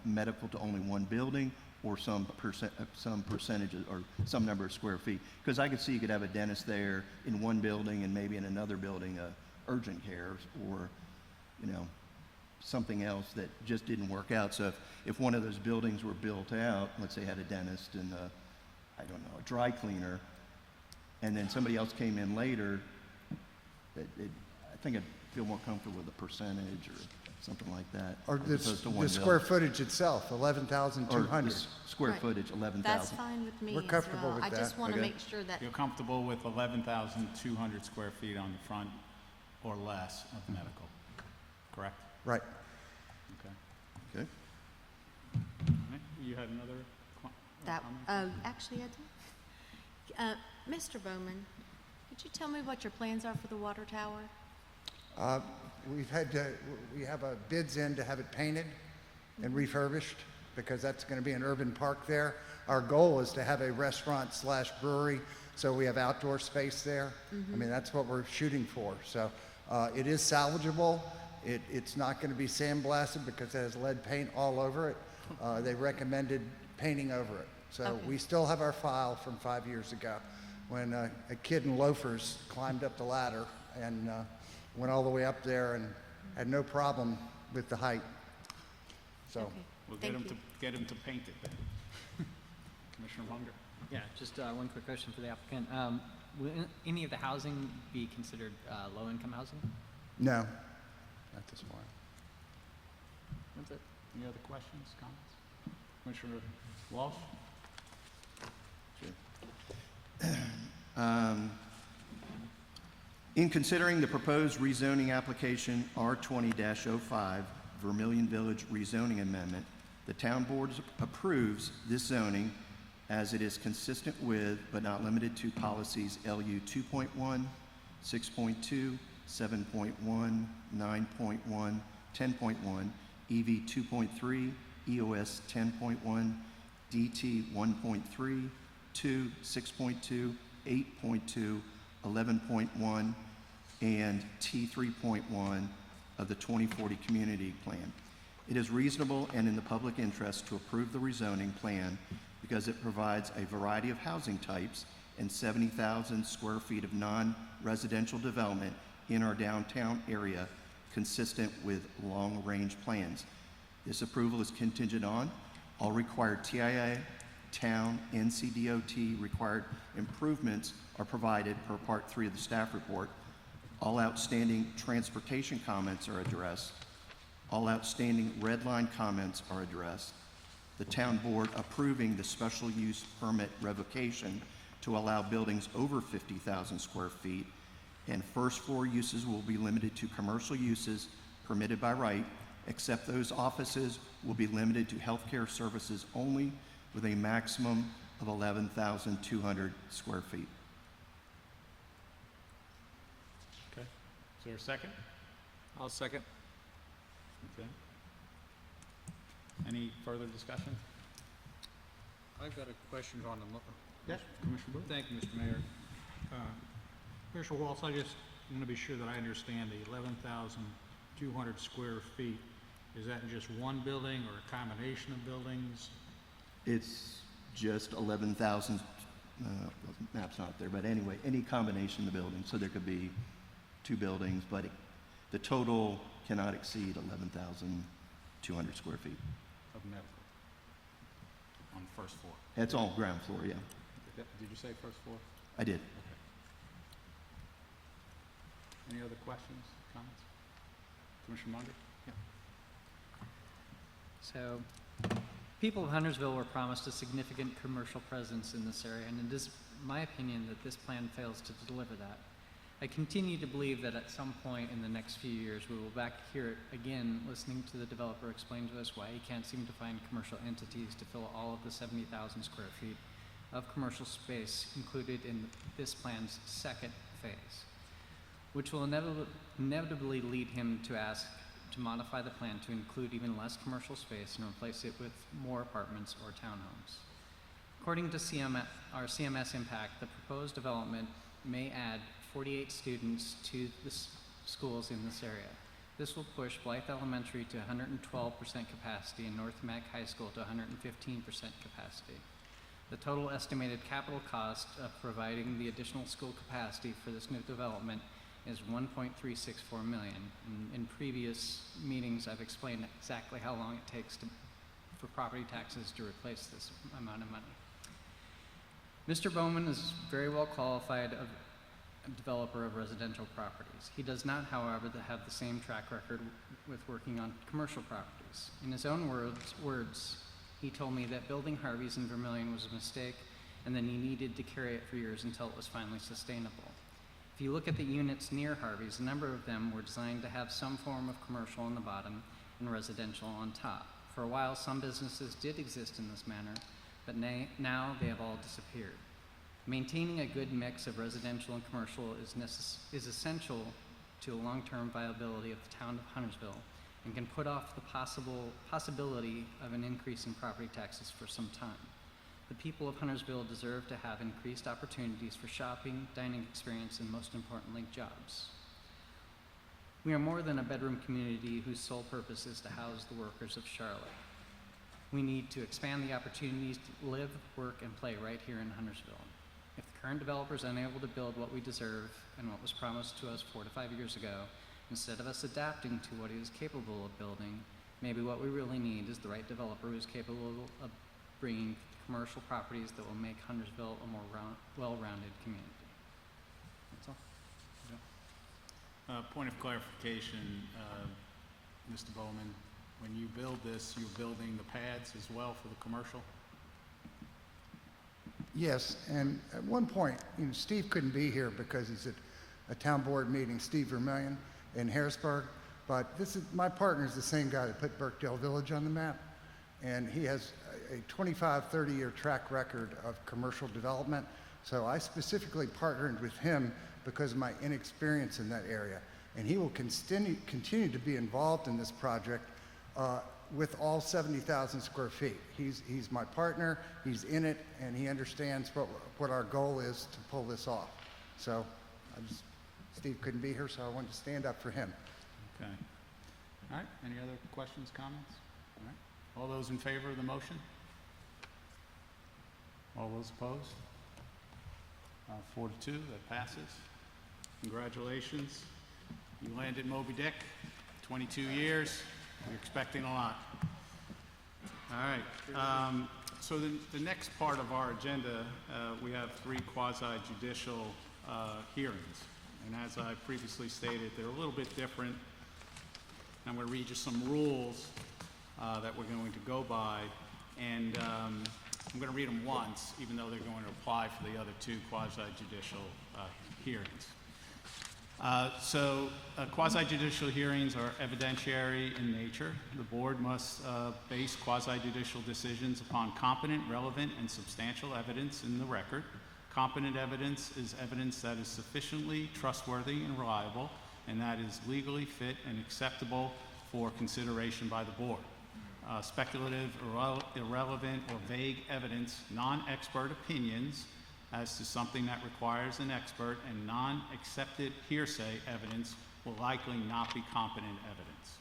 medical to only 1 building, or some percentages, or some number of square feet? Because I could see you could have a dentist there in 1 building and maybe in another building, urgent cares, or, something else that just didn't work out. So if one of those buildings were built out, let's say had a dentist and a dry cleaner, and then somebody else came in later, I think I'd feel more comfortable with a percentage or something like that. Or as opposed to one the square building. footage itself, Or 11,200. the square Right. footage, 11,000. That's fine with me We're as comfortable well. with I just that. want to Okay. make sure that, You're comfortable with 11,200 square feet on the front or less of medical, correct? Right. Okay. Okay. All right. You had another that, comment? actually, I do. Mr. Bowman, could you tell me what your plans are for the water tower? We have a bids in to have it painted and refurbished, because that's going to be an urban park there. Our goal is to have a restaurant/brewery, so we have outdoor space there. I mean, that's what we're shooting for. So it is salvageable. It's not going to be sandblasted because it has lead paint all over it. They recommended painting over it. So Okay. we still have our file from 5 years ago, when a kid in loafers climbed up the ladder and went all the way up there and had no problem with the height. So. Okay. We'll Thank get him to paint it then. Commissioner Munger? Yeah, just one quick question for the applicant. Will any of the housing be considered low-income housing? No, not this morning. That's it. Any other questions, comments? Commissioner Walsh? In considering the proposed rezoning application R20-05 Vermillion Village rezoning amendment, the town board approves this zoning as it is consistent with, but not limited to, policies LU 2.1, 6.2, 7.1, 9.1, 10.1, EV 2.3, EOS 10.1, DT 1.3, 2, 6.2, 8.2, 11.1, and T 3.1 of the 2040 Community Plan. It is reasonable and in the public interest to approve the rezoning plan because it provides a variety of housing types and 70,000 square feet of non-residential development in our downtown area consistent with long-range plans. This approval is contingent on all required TIA, town, NCDOT required improvements are provided per Part 3 of the staff report. All outstanding transportation comments are addressed. All outstanding red line comments are addressed. The town board approving the special use permit revocation to allow buildings over 50,000 square feet, and first floor uses will be limited to commercial uses permitted by right, except those offices will be limited to healthcare services only with a maximum of 11,200 square feet. Okay. Is there a second? I'll second. Okay. Any further discussion? I've got a question on the, Yes, Commissioner Bowe. thank you, Mr. Mayor. Commissioner Waltz, I just want to be sure that I understand the 11,200 square feet. Is that in just one building or a combination of buildings? It's just 11,000, map's not there, but anyway, any combination of the buildings. So there could be 2 buildings, but the total cannot exceed 11,200 square feet. Of medical. On the first floor. It's all ground floor, yeah. Did you say first floor? I did. Any other questions, comments? Commissioner Munger? Yeah. So, people of Huntersville were promised a significant commercial presence in this area, and it is my opinion that this plan fails to deliver that. I continue to believe that at some point in the next few years, we will back here again, listening to the developer explain to us why he can't seem to find commercial entities to fill all of the 70,000 square feet of commercial space included in this plan's second phase, which will inevitably lead him to ask to modify the plan to include even less commercial space and replace it with more apartments or townhomes. According to our CMS impact, the proposed development may add 48 students to the schools in this area. This will push Blythe Elementary to 112% capacity and North Mac High School to 115% capacity. The total estimated capital cost of providing the additional school capacity for this new development is $1.364 million. In previous meetings, I've explained exactly how long it takes for property taxes to replace this amount of money. Mr. Bowman is very well qualified a developer of residential properties. He does not, however, have the same track record with working on commercial properties. In his own words, he told me that building Harvey's in Vermillion was a mistake and then he needed to carry it for years until it was finally sustainable. If you look at the units near Harvey's, a number of them were designed to have some form of commercial on the bottom and residential on top. For a while, some businesses did exist in this manner, but now they have all disappeared. Maintaining a good mix of residential and commercial is essential to the long-term viability of the town of Huntersville and can put off the possibility of an increase in property taxes for some time. The people of Huntersville deserve to have increased opportunities for shopping, dining experience, and most importantly, jobs. We are more than a bedroom community whose sole purpose is to house the workers of Charlotte. We need to expand the opportunities to live, work, and play right here in Huntersville. If the current developer is unable to build what we deserve and what was promised to us 4 to 5 years ago, instead of us adapting to what he is capable of building, maybe what we really need is the right developer who is capable of bringing commercial properties that will make Huntersville a more well-rounded community. That's all. Point of clarification, Mr. Bowman, when you build this, you're building the pads as well for the commercial? Yes, and at one point, Steve couldn't be here because he's at a town board meeting, Steve Vermillion in Harrisburg, but my partner is the same guy that put Birkdale Village on the map, and he has a 25, 30-year track record of commercial development. So I specifically partnered with him because of my inexperience in that area. And he will continue to be involved in this project with all 70,000 square feet. He's my partner, he's in it, and he understands what our goal is to pull this off. So Steve couldn't be here, so I wanted to stand up for him. Okay. All right, any other questions, comments? All right. All those in favor of the motion? All those opposed? 4 to 2, that passes. Congratulations. You landed Moby Dick, 22 years. You're expecting a lot. All right. So the next part of our agenda, we have 3 quasi-judicial hearings. And as I previously stated, they're a little bit different. I'm going to read you some rules that we're going to go by. And I'm going to read them once, even though they're going to apply for the other 2 quasi-judicial hearings. Quasi-judicial hearings are evidentiary in nature. The board must base quasi-judicial decisions upon competent, relevant, and substantial evidence in the record. Competent evidence is evidence that is sufficiently trustworthy and reliable, and that is legally fit and acceptable for consideration by the board. Speculative, irrelevant, or vague evidence, non-expert opinions as to something that requires an expert, and non-accepted hearsay evidence will likely not be competent evidence.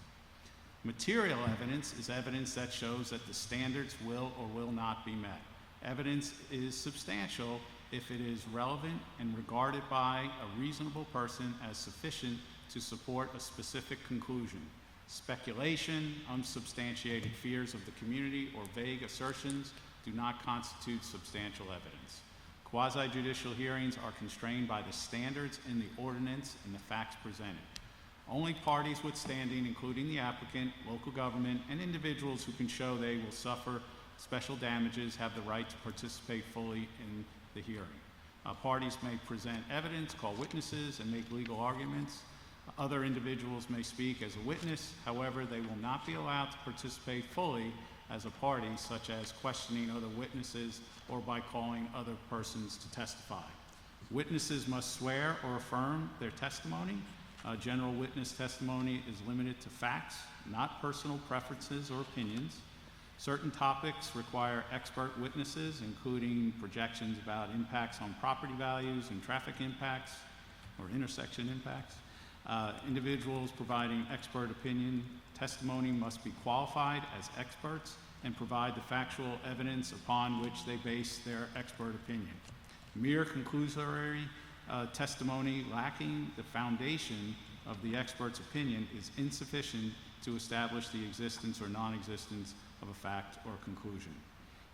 Material evidence is evidence that shows that the standards will or will not be met. Evidence is substantial if it is relevant and regarded by a reasonable person as sufficient to support a specific conclusion. Speculation, unsubstantiated fears of the community, or vague assertions do not constitute substantial evidence. Quasi-judicial hearings are constrained by the standards in the ordinance and the facts presented. Only parties with standing, including the applicant, local government, and individuals who can show they will suffer special damages, have the right to participate fully in the hearing. Parties may present evidence, call witnesses, and make legal arguments. Other individuals may speak as a witness. However, they will not be allowed to participate fully as a party, such as questioning other witnesses or by calling other persons to testify. Witnesses must swear or affirm their testimony. General witness testimony is limited to facts, not personal preferences or opinions. Certain topics require expert witnesses, including projections about impacts on property values and traffic impacts or intersection impacts. Individuals providing expert opinion testimony must be qualified as experts and provide the factual evidence upon which they base their expert opinion. Mere conclusory testimony lacking the foundation of the expert's opinion is insufficient to establish the existence or non-existence of a fact or conclusion.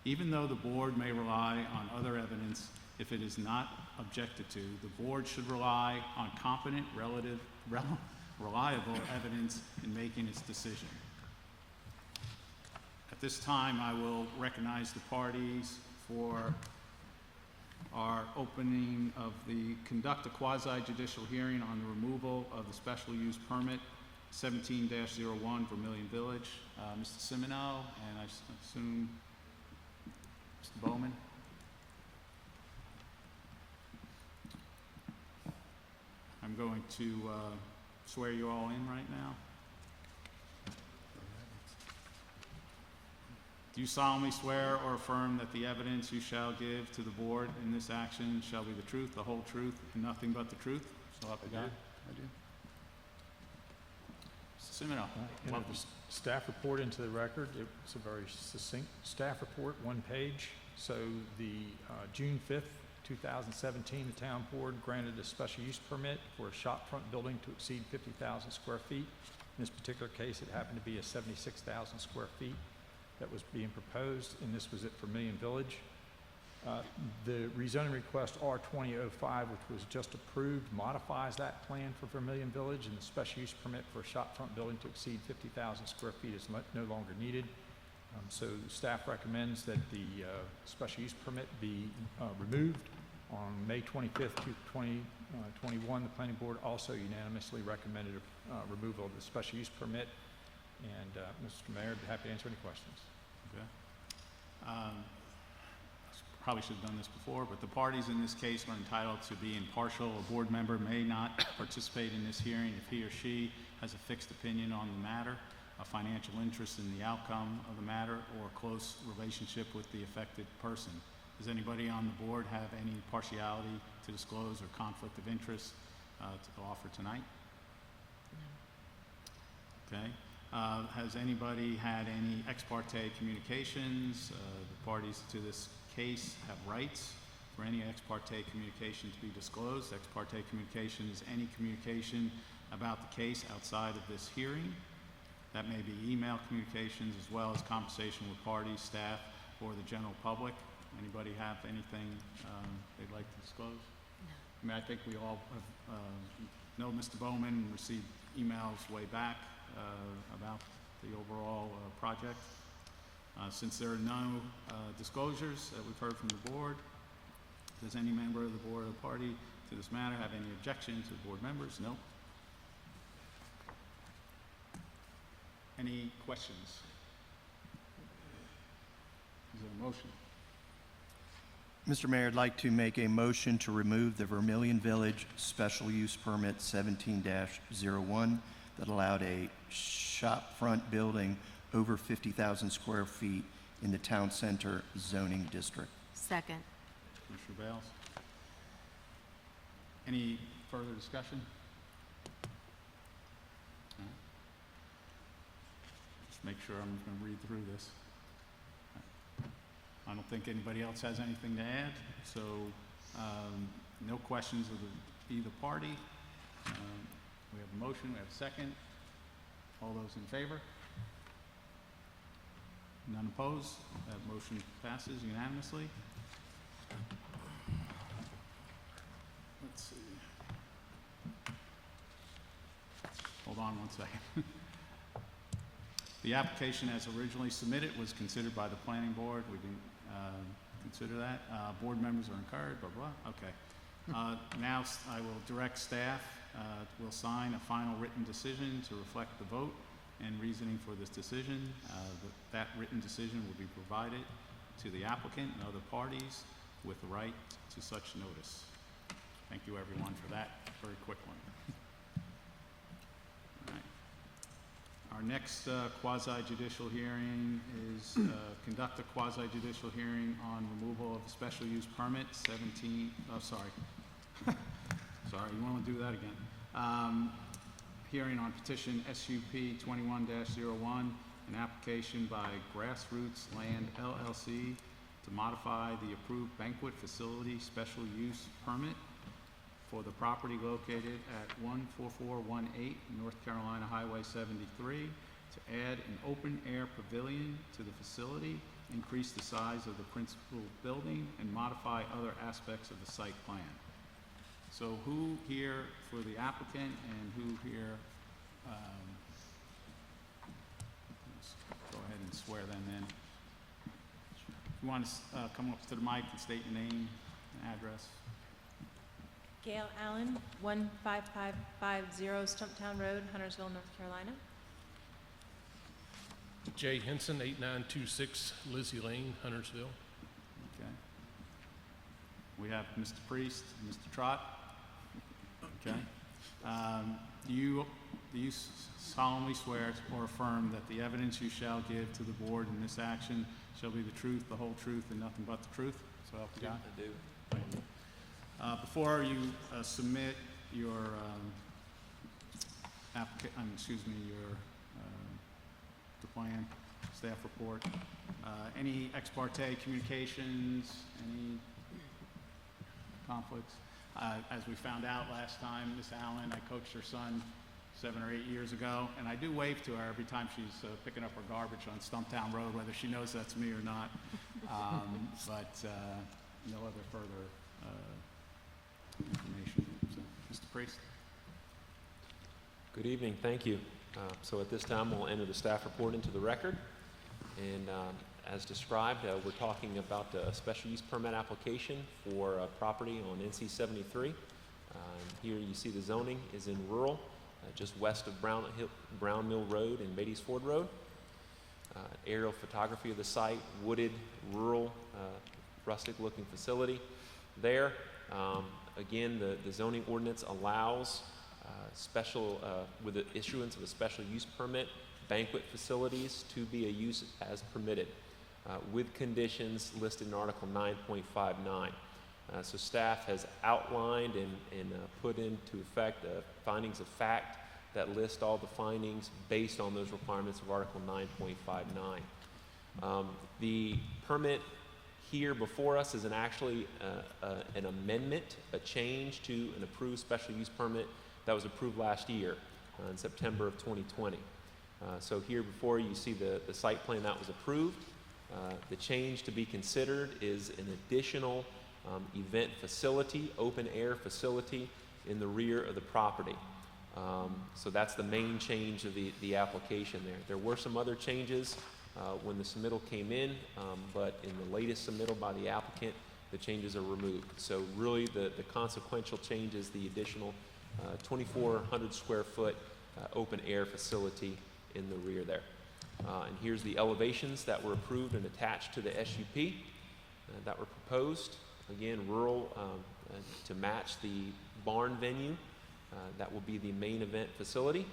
Even though the board may rely on other evidence, if it is not objected to, the board should rely on competent, reliable evidence in making its decision. At this time, I will recognize the parties for our opening of conduct a quasi-judicial hearing on the removal of the special use permit 17-01 Vermillion Village. Mr. Semino, and I assume Mr. Bowman. I'm going to swear you all in right now. Do you solemnly swear or affirm that the evidence you shall give to the board in this action shall be the truth, the whole truth, and nothing but the truth? So help you God. I do. Mr. Semino. Enter the staff report into the record. It's a very succinct staff report, one page. So the June 5th, 2017, the town board granted a special use permit for a shopfront building to exceed 50,000 square feet. In this particular case, it happened to be a 76,000 square feet that was being proposed, and this was at Vermillion Village. The rezoning request R2005, which was just approved, modifies that plan for Vermillion Village, and the special use permit for a shopfront building to exceed 50,000 square feet is no longer needed. So staff recommends that the special use permit be removed. On May 25th, 2021, the planning board also unanimously recommended removal of the special use permit. And Mr. Mayor, I'd be happy to answer any questions. Okay. Probably should have done this before, but the parties in this case are entitled to be impartial. A board member may not participate in this hearing if he or she has a fixed opinion on the matter, a financial interest in the outcome of the matter, or a close relationship with the affected person. Does anybody on the board have any partiality to disclose or conflict of interest to offer tonight? Okay. Has anybody had any ex parte communications? The parties to this case have rights for any ex parte communication to be disclosed. Ex parte communication is any communication about the case outside of this hearing. That may be email communications as well as conversation with parties, staff, or the general public. Anybody have anything they'd like to disclose? No. I mean, I think we all know Mr. Bowman, received emails way back about the overall project. Since there are no disclosures that we've heard from the board, does any member of the board or the party to this matter have any objections to board members? No. Any questions? Is there a motion? Mr. Mayor, I'd like to make a motion to remove the Vermillion Village Special Use Permit 17-01 that allowed a shop front building over 50,000 square feet in the town center zoning district. Second. Commissioner Bales? Any further discussion? All right. Just make sure I'm going to read through this. I don't think anybody else has anything to add, so no questions of either party. We have a motion, we have a second. All those in favor? None opposed? That motion passes unanimously. Let's see. Hold on one second. The application as originally submitted was considered by the planning board. We didn't consider that. Board members are encouraged, blah, blah. Okay. Now I will direct staff will sign a final written decision to reflect the vote and reasoning for this decision. That written decision will be provided to the applicant and other parties with the right to such notice. Thank you, everyone, for that very quick one. All right. Our next quasi-judicial hearing is conduct a quasi-judicial hearing on removal of a special use permit 17, oh, sorry. Sorry, you want to do that again. Hearing on petition SUP 21-01, an application by Grassroots Land LLC to modify the approved banquet facility special use permit for the property located at 14418 North Carolina Highway 73 to add an open-air pavilion to the facility, increase the size of the principal building, and modify other aspects of the site plan. So who here for the applicant and who here, let's go ahead and swear them in. If you want to come up to the mic and state your name and address. Gail Allen, 15550 Stumptown Road, Huntersville, North Carolina. Jay Henson, 8926 Lizzie Lane, Huntersville. Okay. We have Mr. Priest, Mr. Trott. Okay. Do you solemnly swear or affirm that the evidence you shall give to the board in this action shall be the truth, the whole truth, and nothing but the truth? So help you God? I do. Before you submit your the plan, staff report, any ex parte communications, any conflicts? As we found out last time, Miss Allen, I coached her son 7 or 8 years ago, and I do wave to her every time she's picking up her garbage on Stumptown Road, whether she knows that's me or not. But no other further information. So, Mr. Priest. Good evening, thank you. So at this time, we'll enter the staff report into the record. And as described, we're talking about a special use permit application for a property on NC 73. Here you see the zoning is in rural, just west of Brown Mill Road and Beatties Ford Road. Aerial photography of the site, wooded, rural, rustic looking facility there. Again, the zoning ordinance allows with the issuance of a special use permit, banquet facilities to be a use as permitted, with conditions listed in Article 9.59. So staff has outlined and put into effect findings of fact that list all the findings based on those requirements of Article 9.59. The permit here before us is actually an amendment, a change to an approved special use permit that was approved last year in September of 2020. So here before you see the site plan that was approved. The change to be considered is an additional event facility, open air facility in the rear of the property. So that's the main change of the application there. There were some other changes when the submittal came in, but in the latest submittal by the applicant, the changes are removed. So really, the consequential change is the additional 2,400 square foot open air facility in the rear there. And here's the elevations that were approved and attached to the SUP that were proposed. Again, rural to match the barn venue. That will be the main event facility.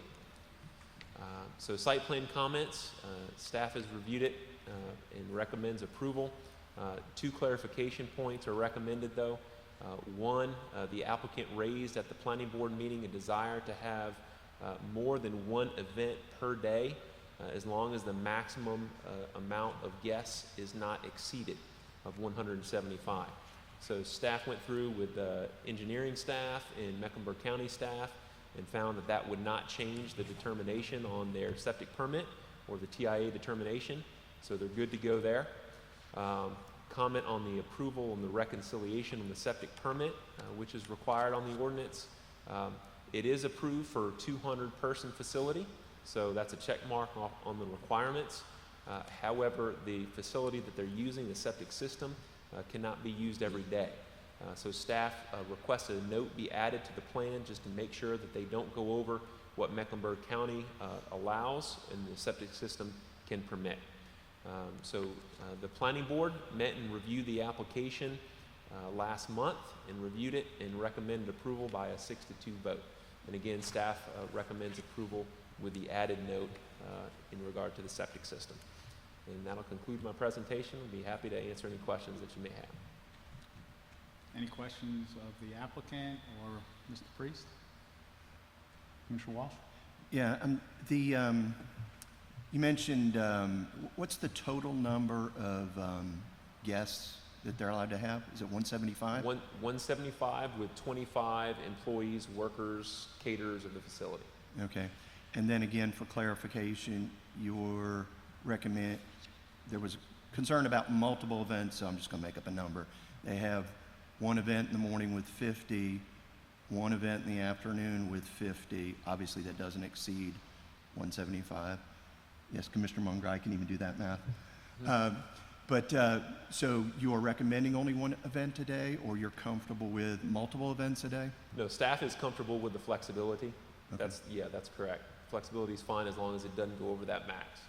So site plan comments, staff has reviewed it and recommends approval. 2 clarification points are recommended though. One, the applicant raised at the planning board meeting a desire to have more than 1 event per day as long as the maximum amount of guests is not exceeded of 175. So staff went through with engineering staff and Mecklenburg County staff and found that that would not change the determination on their septic permit or the TIA determination. So they're good to go there. Comment on the approval and the reconciliation of the septic permit, which is required on the ordinance. It is approved for a 200-person facility, so that's a check mark on the requirements. However, the facility that they're using, the septic system, cannot be used every day. So staff requested a note be added to the plan just to make sure that they don't go over what Mecklenburg County allows and the septic system can permit. So the planning board met and reviewed the application last month and reviewed it and recommended approval by a 6-2 vote. And again, staff recommends approval with the added note in regard to the septic system. And that'll conclude my presentation. I'll be happy to answer any questions that you may have. Any questions of the applicant or Mr. Priest? Commissioner Walsh? Yeah, you mentioned, what's the total number of guests that they're allowed to have? Is it 175? 175 with 25 employees, workers, caterers of the facility. Okay. And then again, for clarification, there was concern about multiple events, so I'm just going to make up a number. They have one event in the morning with 50, one event in the afternoon with 50. Obviously, that doesn't exceed 175. Yes, Commissioner Munger, I can even do that math. So you are recommending only one event a day, or you're comfortable with multiple events a day? No, staff is comfortable with the flexibility. Okay. That's correct. Flexibility is fine as long as it doesn't go over that max.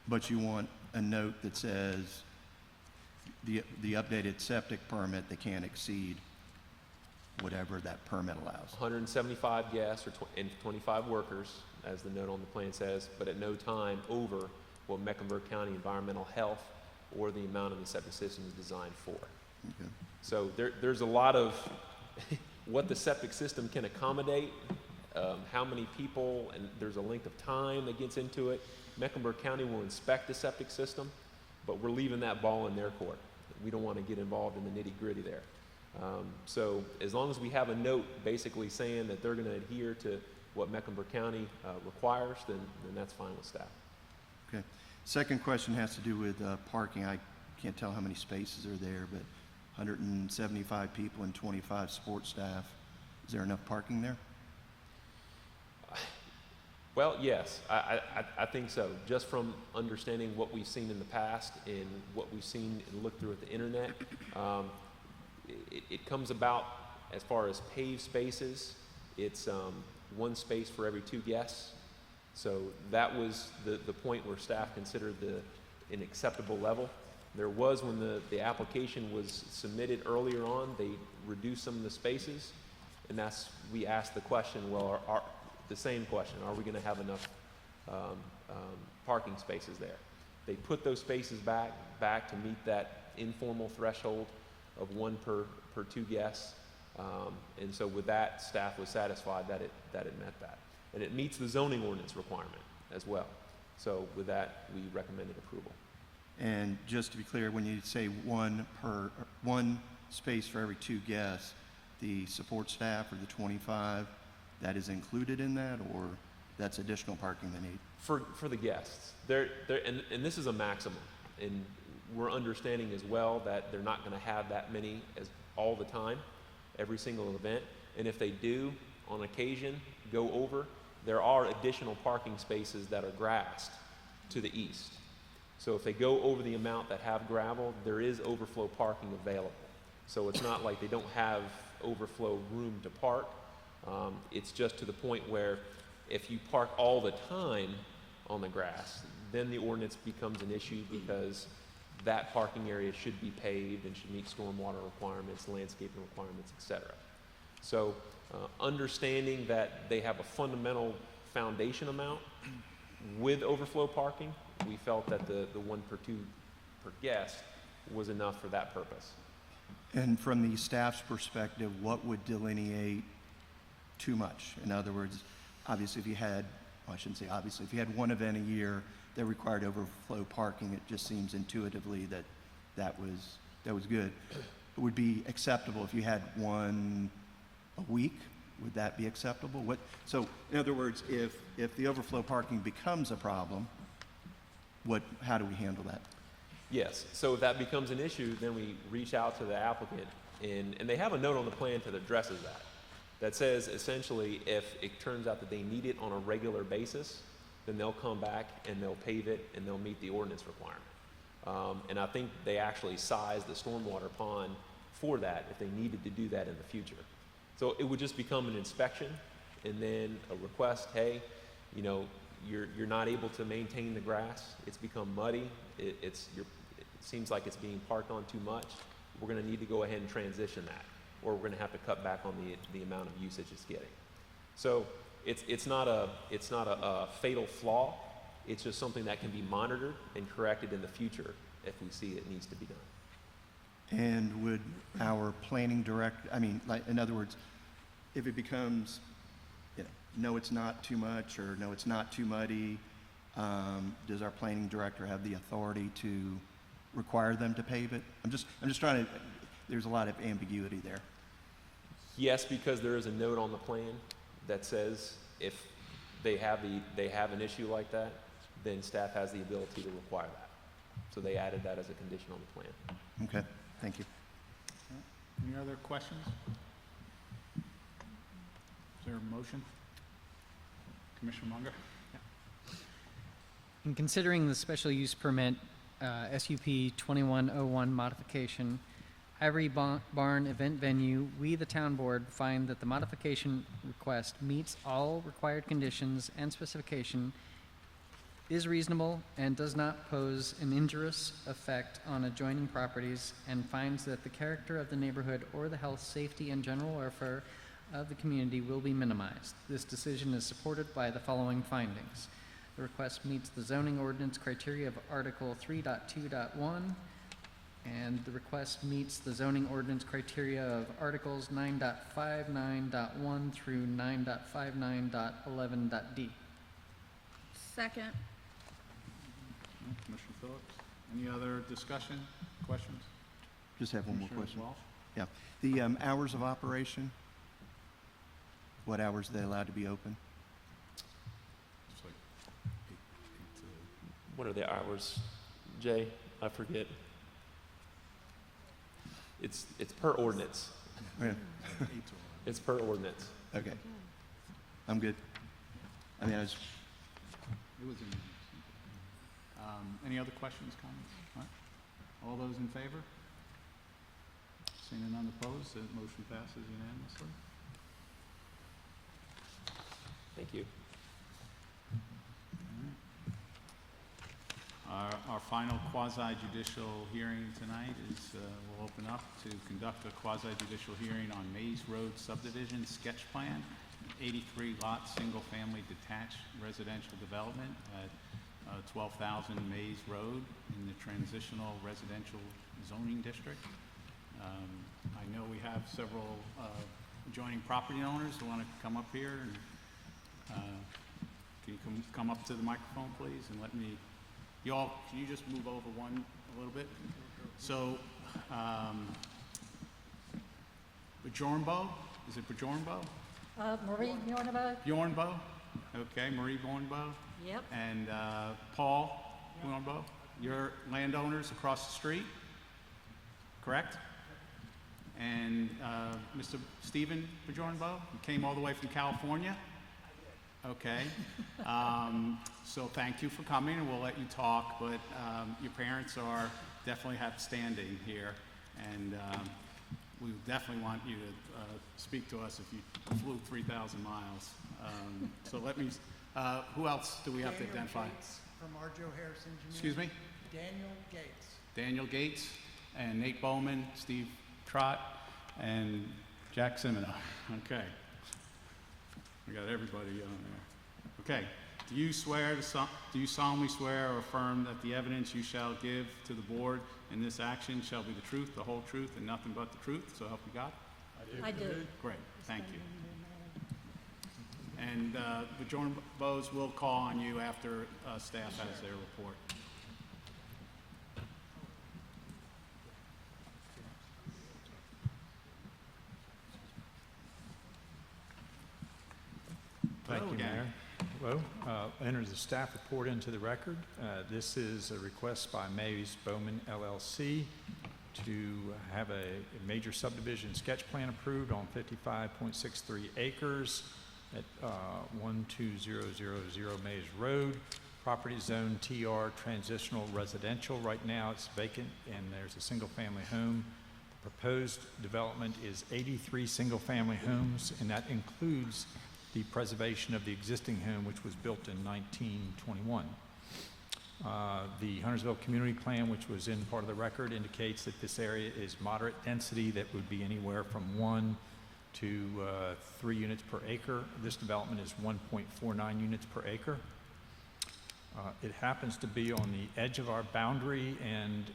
But you want a note that says the updated septic permit, they can't exceed whatever that permit allows. 175 guests and 25 workers, as the note on the plan says, but at no time over what Mecklenburg County Environmental Health or the amount of the septic system is designed for. Okay. So there's a lot of what the septic system can accommodate, how many people, and there's a length of time that gets into it. Mecklenburg County will inspect the septic system, but we're leaving that ball in their court. We don't want to get involved in the nitty-gritty there. So as long as we have a note basically saying that they're going to adhere to what Mecklenburg County requires, then that's fine with staff. Okay. Second question has to do with parking. I can't tell how many spaces are there, but 175 people and 25 support staff. Is there enough parking there? Well, yes, I think so. Just from understanding what we've seen in the past and what we've seen and looked through at the internet, it comes about as far as paved spaces. It's 1 space for every 2 guests. So that was the point where staff considered an acceptable level. There was, when the application was submitted earlier on, they reduced some of the spaces, and we asked the question, well, the same question, are we going to have enough parking spaces there? They put those spaces back to meet that informal threshold of 1 per 2 guests, and so with that, staff was satisfied that it met that. And it meets the zoning ordinance requirement as well. So with that, we recommended approval. And just to be clear, when you say 1 space for every 2 guests, the support staff or the 25, that is included in that, or that's additional parking they need? For the guests. And this is a maximum. And we're understanding as well that they're not going to have that many as all the time, every single event. And if they do, on occasion, go over, there are additional parking spaces that are grassed to the east. So if they go over the amount that have gravel, there is overflow parking available. So it's not like they don't have overflow room to park. It's just to the point where if you park all the time on the grass, then the ordinance becomes an issue because that parking area should be paved and should meet stormwater requirements, landscaping requirements, et cetera. So understanding that they have a fundamental foundation amount with overflow parking, we felt that the 1 per 2 per guest was enough for that purpose. And from the staff's perspective, what would delineate too much? In other words, obviously if you had, well, I shouldn't say obviously, if you had one event a year that required overflow parking, it just seems intuitively that that was good. It would be acceptable if you had one a week. Would that be acceptable? So in other words, if the overflow parking becomes a problem, how do we handle that? Yes, so if that becomes an issue, then we reach out to the applicant, and they have a note on the plan that addresses that. That says essentially if it turns out that they need it on a regular basis, then they'll come back and they'll pave it and they'll meet the ordinance requirement. And I think they actually sized the stormwater pond for that if they needed to do that in the future. So it would just become an inspection and then a request, hey, you know, you're not able to maintain the grass, it's become muddy, it seems like it's being parked on too much, we're gonna need to go ahead and transition that, or we're gonna have to cut back on the amount of usage it's getting. So it's not a fatal flaw, it's just something that can be monitored and corrected in the future if we see it needs to be done. And would our planning like, in other words, if it becomes, you know, no, it's not too much, or no, it's not too muddy, does our planning director have the authority to require them to pave it? I'm just trying to, there's a lot of ambiguity there. Yes, because there is a note on the plan that says if they have an issue like that, then staff has the ability to require that. So they added that as a condition on the plan. Okay, thank you. Any other questions? Is there a motion? Commissioner Munger? In considering the special use permit, SUP 2101 modification, Ivory Barn event venue, we, the town board, find that the modification request meets all required conditions and specification, is reasonable, and does not pose an injurious effect on adjoining properties, and finds that the character of the neighborhood or the health, safety, and general welfare of the community will be minimized. This decision is supported by the following findings. The request meets the zoning ordinance criteria of Article 3.2.1, and the request meets the zoning ordinance criteria of Articles 9.59.1 through 9.59.11.d. Second. Commissioner Phillips? Any other discussion, questions? Just have one more Commissioner question. Walsh? Yeah, the hours of operation, what hours are they allowed to be open? It's like 8 to... What are the hours, Jay? I forget. It's per ordinance. Yeah. 8 to 11. It's per ordinance. Okay, I'm good. I mean, It was in... any other questions, comments? All right. All those in favor? Seeing none opposed, the motion passes unanimously. Thank you. Our final quasi-judicial hearing tonight is, we'll open up to conduct a quasi-judicial hearing on Maze Road subdivision sketch plan, 83-lot, single-family detached residential development at 12,000 Maze Road in the transitional residential zoning district. I know we have several adjoining property owners who want to come up here, and can you come up to the microphone, please, and let me... Y'all, can you just move over a little bit? So, Bjornbo, is it Bjornbo? Marie Bjornebo? Bjornbo, okay, Marie Bjornbo. Yep. And Paul Bjornbo, you're landowners across the street, correct? And Mr. Stephen Bjornbo, you came all the way from California? Okay. So thank you for coming, and we'll let you talk, but your parents are definitely have standing here, and we would definitely want you to speak to us if you flew 3,000 miles. So let me, who else do we have to identify? Gates from Arjo Harris Engineering. Excuse me? Daniel Gates. Daniel Gates, and Nate Bowman, Steve Trott, and Jack Simino. Okay. We got everybody on there. Okay. Do you solemnly swear or affirm that the evidence you shall give to the board in this action shall be the truth, the whole truth, and nothing but the truth? So help you God? I do. Great. Thank you. And the Jordan Bose will call on you after staff has their report. Thank Hello you, again. Mayor. Hello. Enter the staff report into the record. This is a request by Mays Bowman LLC to have a major subdivision sketch plan approved on 55.63 acres at 12000 Mays Road. Property zone TR transitional residential. Right now it's vacant and there's a single family home. Proposed development is 83 single family homes, and that includes the preservation of the existing home, which was built in 1921. The Huntersville Community Plan, which was in part of the record, indicates that this area is moderate density that would be anywhere from 1 to 3 units per acre. This development is 1.49 units per acre. It happens to be on the edge of our boundary, and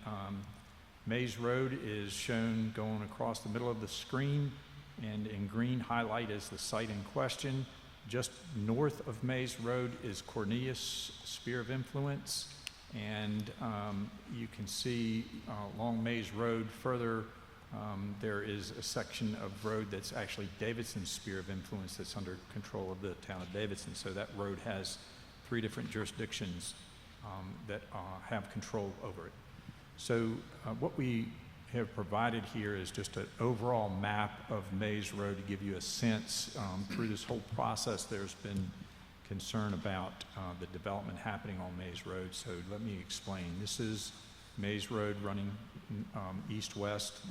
Mays Road is shown going across the middle of the screen, and in green highlight is the site in question. Just north of Mays Road is Cornelius Sphere of Influence, and you can see along Mays Road further there is a section of road that's actually Davidson's Sphere of Influence that's under control of the town of Davidson. So that road has 3 different jurisdictions that have control over it. So what we have provided here is just an overall map of Mays Road to give you a sense. Through this whole process, there's been concern about the development happening on Mays Road. So let me explain. This is Mays Road running east-west.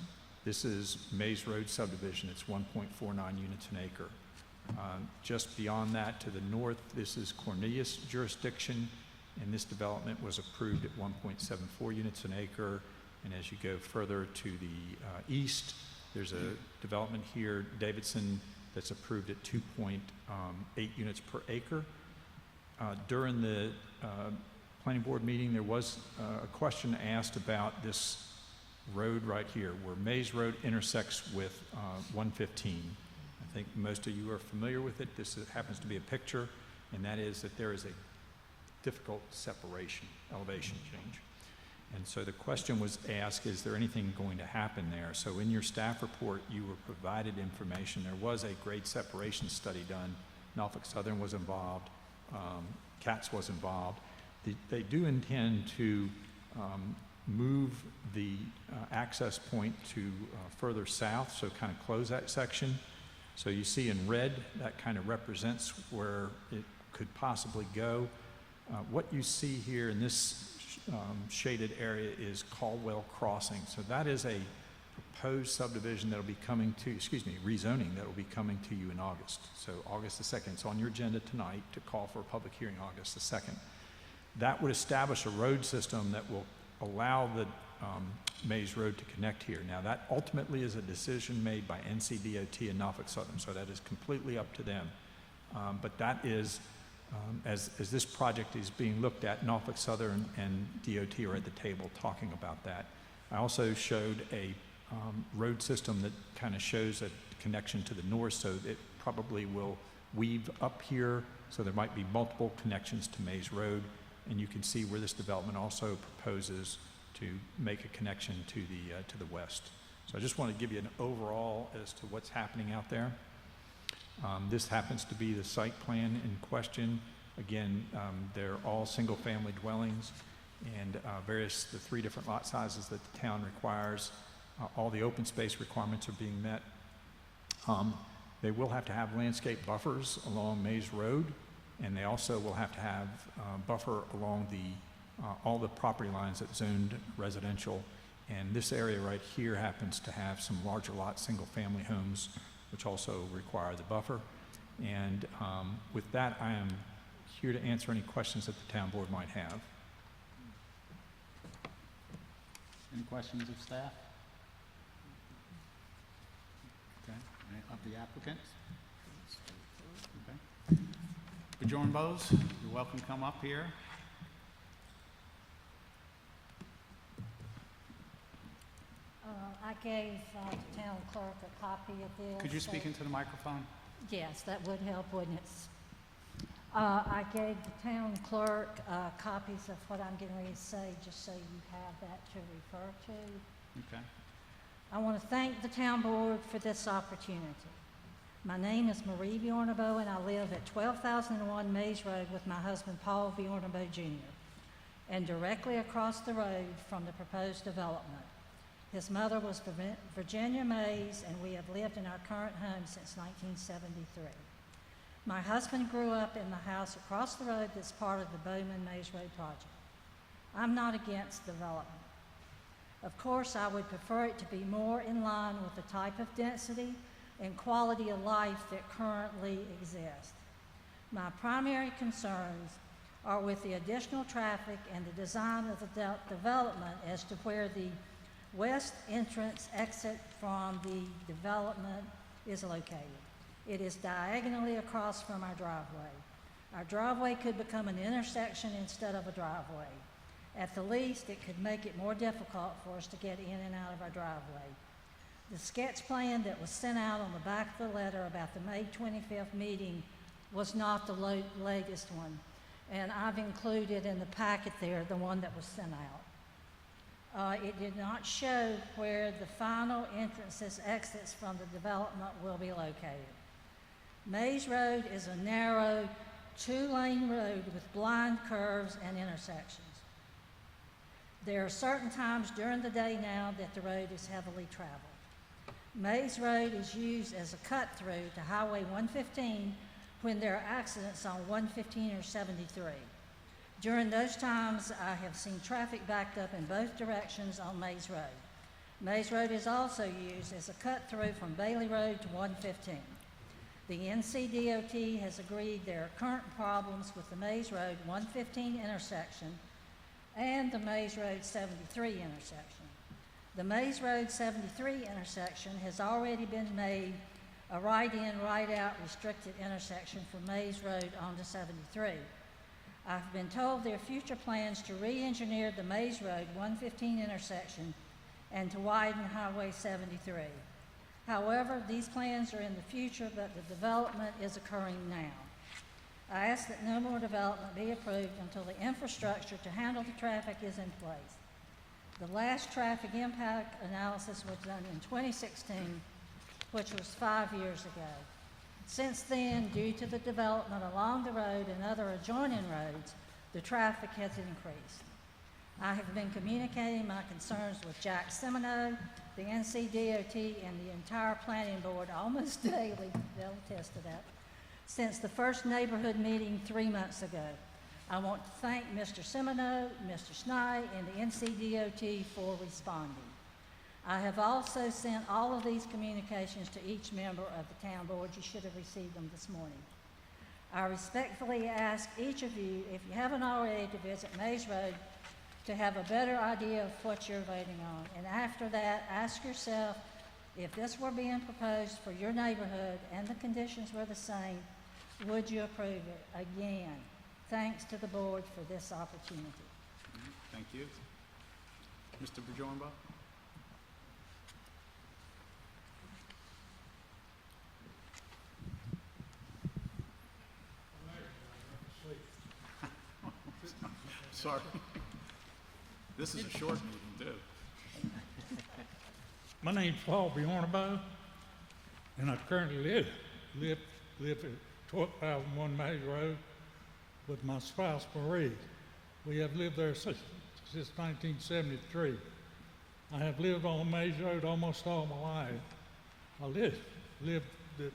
This is Mays Road subdivision. It's 1.49 units an acre. Just beyond that to the north, this is Cornelius jurisdiction, and this development was approved at 1.74 units an acre. And as you go further to the east, there's a development here, Davidson, that's approved at 2.8 units per acre. During the planning board meeting, there was a question asked about this road right here, where Mays Road intersects with 115. I think most of you are familiar with it. This happens to be a picture, and that is that there is a difficult separation, elevation change. And so the question was asked, is there anything going to happen there? So in your staff report, you were provided information. There was a grade separation study done. Norfolk Southern was involved. CATS was involved. They do intend to move the access point to further south, so kind of close that section. So you see in red, that kind of represents where it could possibly go. What you see here in this shaded area is Caldwell Crossing. So that is a proposed subdivision that will be coming to, rezoning that will be coming to you in August. So August the 2nd, it's on your agenda tonight to call for a public hearing August the 2nd. That would establish a road system that will allow the Mays Road to connect here. Now that ultimately is a decision made by NCDOT and Norfolk Southern, so that is completely up to them. But that is, as this project is being looked at, Norfolk Southern and DOT are at the table talking about that. I also showed a road system that kind of shows a connection to the north, so it probably will weave up here, so there might be multiple connections to Mays Road, and you can see where this development also proposes to make a connection to the west. So I just want to give you an overall as to what's happening out there. This happens to be the site plan in question. Again, they're all single-family dwellings, and the 3 different lot sizes that the town requires. All the open space requirements are being met. They will have to have landscape buffers along Mays Road, and they also will have to have buffer along all the property lines that's zoned residential And this area right here happens to have some larger lot, single-family homes, which also require the buffer. And with that, I am here to answer any questions that the town board might have. Any questions of staff? Okay, of the applicant? Okay. Bjorn Bose, you're welcome to come up here. I gave the town clerk a copy of this. Could you speak into the microphone? Yes, that would help, wouldn't it? I gave the town clerk copies of what I'm getting ready to say, just so you have that to refer to. Okay. I want to thank the town board for this opportunity. My name is Marie Bjornabo, and I live at 12,001 Mays Road with my husband, Paul Bjornabo Jr., and directly across the road from the proposed development. His mother was Virginia Mays, and we have lived in our current home since 1973. My husband grew up in the house across the road that's part of the Bowman Mays Road project. I'm not against development. Of course, I would prefer it to be more in line with the type of density and quality of life that currently exists. My primary concerns are with the additional traffic and the design of the development as to where the west entrance exit from the development is located. It is diagonally across from our driveway. Our driveway could become an intersection instead of a driveway. At the least, it could make it more difficult for us to get in and out of our driveway. The sketch plan that was sent out on the back of the letter about the May 25th meeting was not the latest one, and I've included in the packet there the one that was sent out. It did not show where the final entrances, exits from the development will be located. Mays Road is a narrow, two-lane road with blind curves and intersections. There are certain times during the day now that the road is heavily traveled. Mays Road is used as a cut-through to Highway 115 when there are accidents on 115 or 73. During those times, I have seen traffic backed up in both directions on Mays Road. Mays Road is also used as a cut-through from Bailey Road to 115. The NCDOT has agreed there are current problems with the Mays Road 115 intersection and the Mays Road 73 intersection. The Mays Road 73 intersection has already been made a right-in, right-out restricted intersection from Mays Road onto 73. I've been told there are future plans to re-engineer the Mays Road 115 intersection and to widen Highway 73. However, these plans are in the future, but the development is occurring now. I ask that no more development be approved until the infrastructure to handle the traffic is in place. The last traffic impact analysis was done in 2016, which was 5 years ago. Since then, due to the development along the road and other adjoining roads, the traffic has increased. I have been communicating my concerns with Jack Semino, the NCDOT, and the entire planning board almost daily, they'll attest to that, since the first neighborhood meeting 3 months ago. I want to thank Mr. Semino, Mr. Snide, and the NCDOT for responding. I have also sent all of these communications to each member of the town board. You should have received them this morning. I respectfully ask each of you, if you haven't already, to visit Mays Road to have a better idea of what you're voting on. And after that, ask yourself, if this were being proposed for your neighborhood and the conditions were the same, would you approve it? Again, thanks to the board for this opportunity. Thank you. Mr. Bjornbo? Sorry. This is a short meeting, too. My name's Paul Bjornabo, and I currently live at 12,001 Mays Road with my spouse Marie. We have lived there since 1973. I have lived on Mays Road almost all my life. I lived at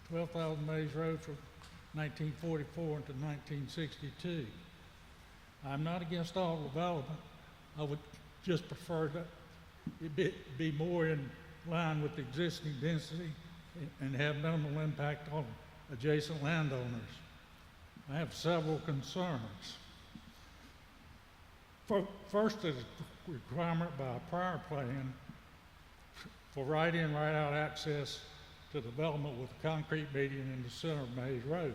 12,000 Mays Road from 1944 to 1962. I'm not against all development. I would just prefer be more in line with existing density and have minimal impact on adjacent landowners. I have several concerns. First is a requirement by a prior plan for right-in, right-out access to development with a concrete median in the center of Mays Road.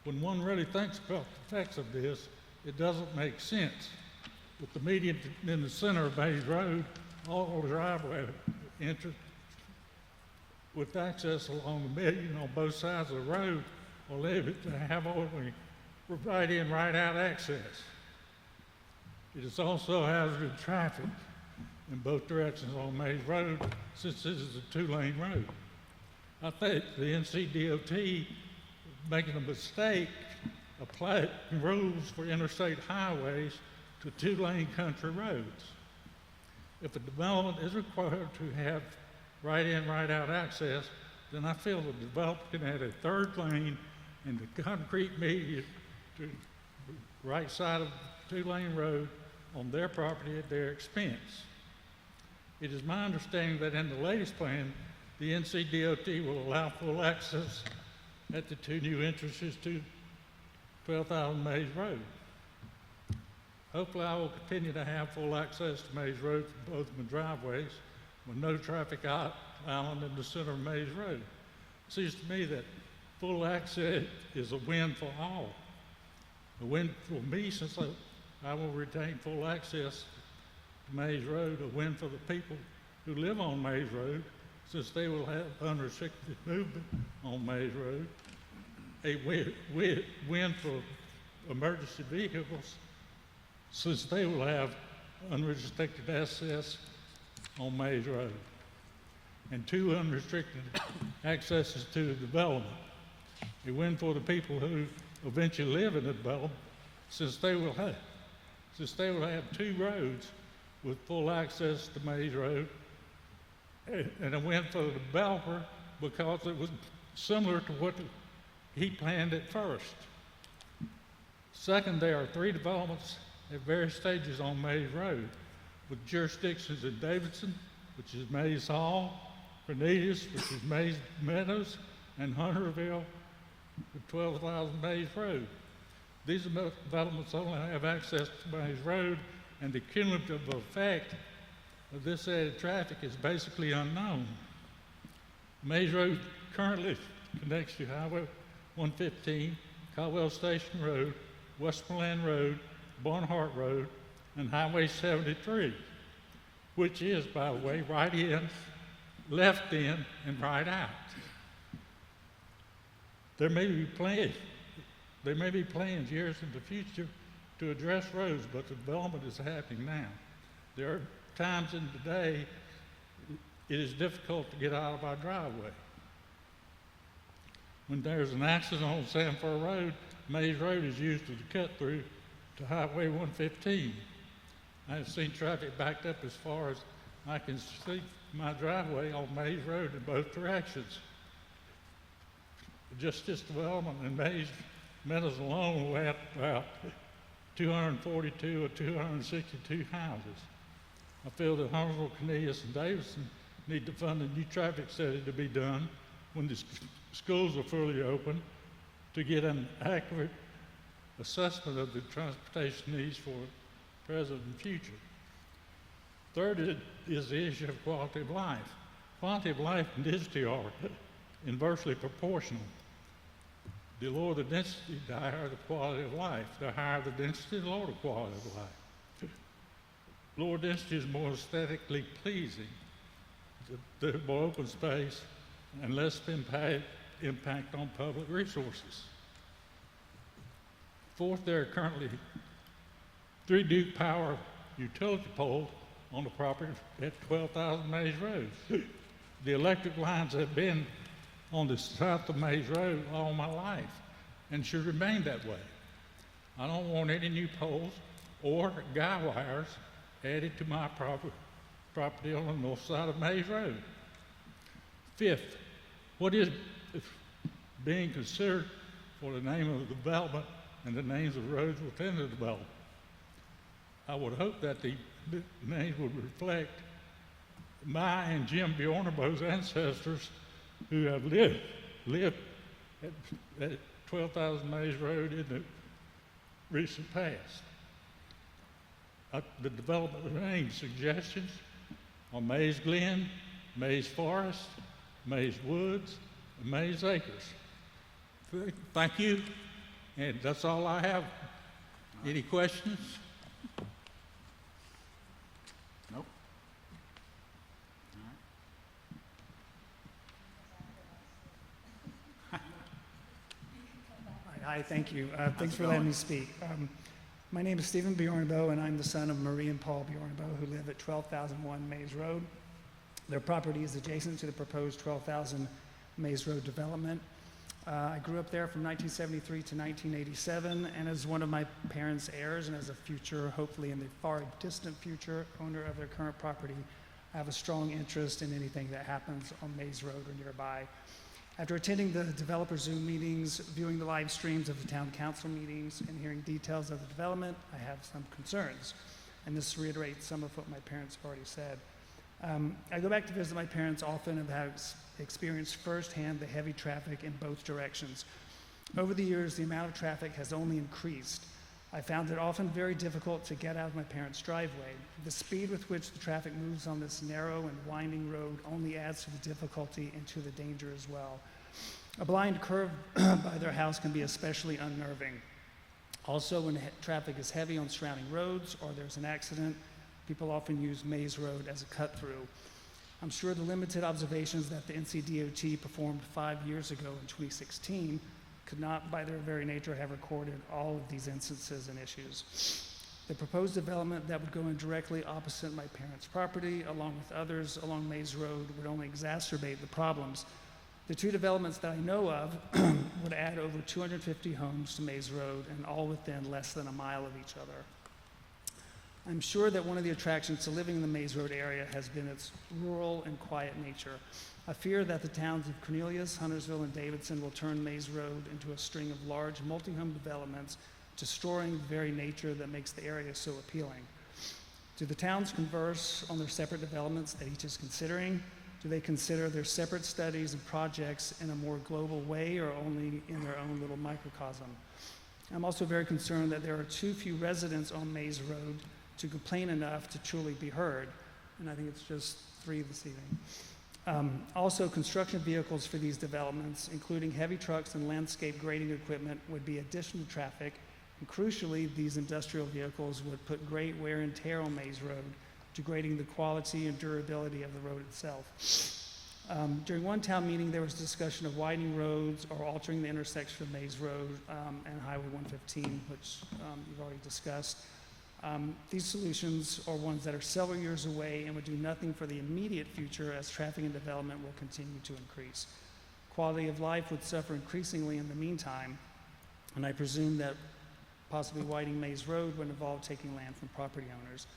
When one really thinks about the effects of this, it doesn't make sense. With the median in the center of Mays Road, all driveway entrance with access along the median on both sides of the road will leave it to have only right-in, right-out access. It is also hazardous traffic in both directions on Mays Road, since this is a two-lane road. I think the NCDOT is making a mistake applying rules for interstate highways to two-lane country roads. If a development is required to have right-in, right-out access, then I feel the developer can add a third lane in the concrete median to the right side of the two-lane road on their property at their expense. It is my understanding that in the latest plan, the NCDOT will allow full access at the two new entrances to 12,000 Mays Road. Hopefully I will continue to have full access to Mays Road from both my driveways with no traffic island in the center of Mays Road. It seems to me that full access is a win for all. A win for me since I will retain full access to Mays Road, a win for the people who live on Mays Road since they will have unrestricted movement on Mays Road, a win for emergency vehicles since they will have unrestricted access on Mays Road, and two unrestricted accesses to the development. A win for the people who eventually live in the development since they will have two roads with full access to Mays Road, and a win for the developer because it was similar to what he planned at first. Second, there are three developments at various stages on Mays Road, with jurisdictions in Davidson, which is Mays Hall, Cornelius, which is Mays Meadows, and Hunterville, with 12,000 Mays Road. These developments only have access to Mays Road, and the cumulative effect of this added traffic is basically unknown. Mays Road currently connects to Highway 115, Caldwell Station Road, Westmoreland Road, Barnhart Road, and Highway 73, which is, by the way, right in, left in, and right out. There may be plans years in the future to address roads, but the development is happening now. There are times in the day it is difficult to get out of our driveway. When there's an accident on Sanford Road, Mays Road is used as a cut through to Highway 115. I have seen traffic backed up as far as I can see my driveway on Mays Road in both directions. Just this development in Mays Meadows alone will have about 242 or 262 houses. I feel that Huntersville, Cornelius, and Davidson need to fund a new traffic study to be done when the schools are fully open to get an accurate assessment of the transportation needs for present and future. Third is the issue of quality of life. Quality of life and density are inversely proportional. The lower the density, the higher the quality of life. The higher the density, the lower the quality of life. Lower density is more aesthetically pleasing. There's more open space and less impact on public resources. Fourth, there are currently 3 Duke Power utility poles on the property at 12,000 Mays Road. The electric lines have been on the south of Mays Road all my life and should remain that way. I don't want any new poles or guy wires added to my property on the north side of Mays Road. Fifth, what is being considered for the name of the development and the names of roads within the development? I would hope that the names would reflect my and Jim Bjornabo's ancestors who have lived at 12,000 Mays Road in the recent past. The development of any suggestions on Mays Glen, Mays Forest, Mays Woods, and Mays Acres. Thank you, and that's all I have. Any questions? Nope. Hi, thank you. Thanks for letting me speak. My name is Stephen Bjornbo, and I'm the son of Marie and Paul Bjornbo, who live at 12,001 Mays Road. Their property is adjacent to the proposed 12,000 Mays Road development. I grew up there from 1973 to 1987, and as one of my parents' heirs, and as a future, hopefully in the far distant future, owner of their current property, I have a strong interest in anything that happens on Mays Road or nearby. After attending the developer Zoom meetings, viewing the live streams of the town council meetings, and hearing details of the development, I have some concerns. And this reiterates some of what my parents have already said. I go back to visit my parents often and have experienced firsthand the heavy traffic in both directions. Over the years, the amount of traffic has only increased. I found it often very difficult to get out of my parents' driveway. The speed with which the traffic moves on this narrow and winding road only adds to the difficulty and to the danger as well. A blind curve by their house can be especially unnerving. Also, when traffic is heavy on surrounding roads or there's an accident, people often use Mays Road as a cut-through. I'm sure the limited observations that the NCDOT performed 5 years ago in 2016 could not, by their very nature, have recorded all of these instances and issues. The proposed development that would go in directly opposite my parents' property, along with others along Mays Road, would only exacerbate the problems. The two developments that I know of would add over 250 homes to Mays Road, and all within less than a mile of each other. I'm sure that one of the attractions to living in the Mays Road area has been its rural and quiet nature. I fear that the towns of Cornelius, Huntersville, and Davidson will turn Mays Road into a string of large multi-home developments, destroying the very nature that makes the area so appealing. Do the towns converse on their separate developments that each is considering? Do they consider their separate studies and projects in a more global way or only in their own little microcosm? I'm also very concerned that there are too few residents on Mays Road to complain enough to truly be heard, and I think it's just 3 this evening. Also, construction vehicles for these developments, including heavy trucks and landscape grading equipment, would be additional traffic, and crucially, these industrial vehicles would put great wear and tear on Mays Road, degrading the quality and durability of the road itself. During one town meeting, there was discussion of widening roads or altering the intersection of Mays Road and Highway 115, which you've already discussed. These solutions are ones that are several years away and would do nothing for the immediate future as traffic and development will continue to increase. Quality of life would suffer increasingly in the meantime, and I presume that possibly widening Mays Road would involve taking land from property owners.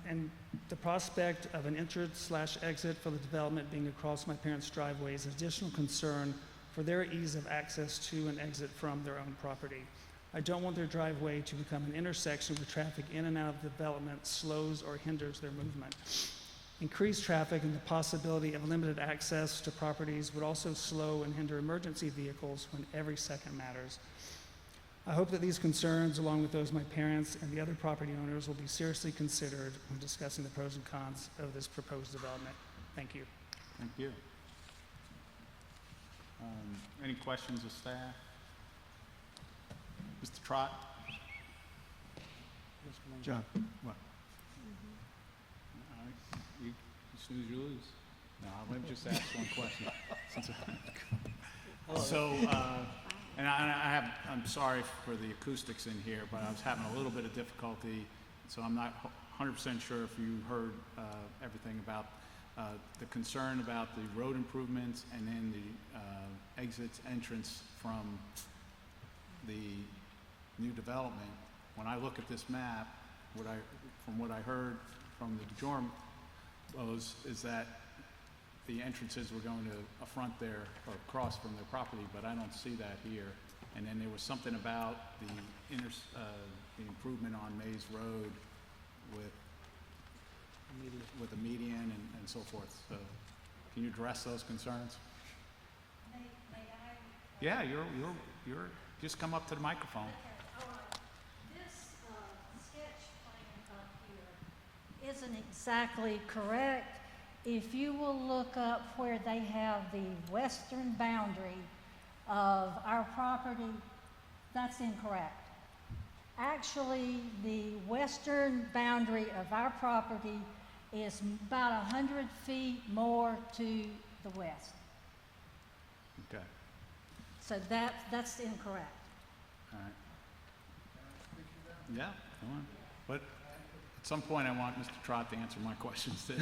And the prospect of an entrance/exit for the development being across my parents' driveway is an additional concern for their ease of access to and exit from their own property. I don't want their driveway to become an intersection where traffic in and out of development slows or hinders their movement. Increased traffic and the possibility of limited access to properties would also slow and hinder emergency vehicles when every second matters. I hope that these concerns, along with those of my parents and the other property owners, will be seriously considered when discussing the pros and cons of this proposed development. Thank you. Thank you. Any questions of staff? Mr. Trott? John. What? All right. You snooze, you lose. No, let me just ask one question. I'm sorry for the acoustics in here, but I was having a little bit of difficulty, so I'm not 100% sure if you heard everything about the concern about the road improvements and then the entrance from the new development. When I look at this map, from what I heard from the Bjornbos is that the entrances were going to affront their or across from their property, but I don't see that here. And then there was something about the improvement on Mays Road with with the median and so forth. So can you address those concerns? Yeah, you're, just come up to the microphone. This sketch plan up here isn't exactly correct. If you will look up where they have the western boundary of our property, that's incorrect. Actually, the western boundary of our property is about 100 feet more to the west. Okay, So that's incorrect. all right. Yeah, come on. But at some point, I want Mr. Trott to answer my questions too.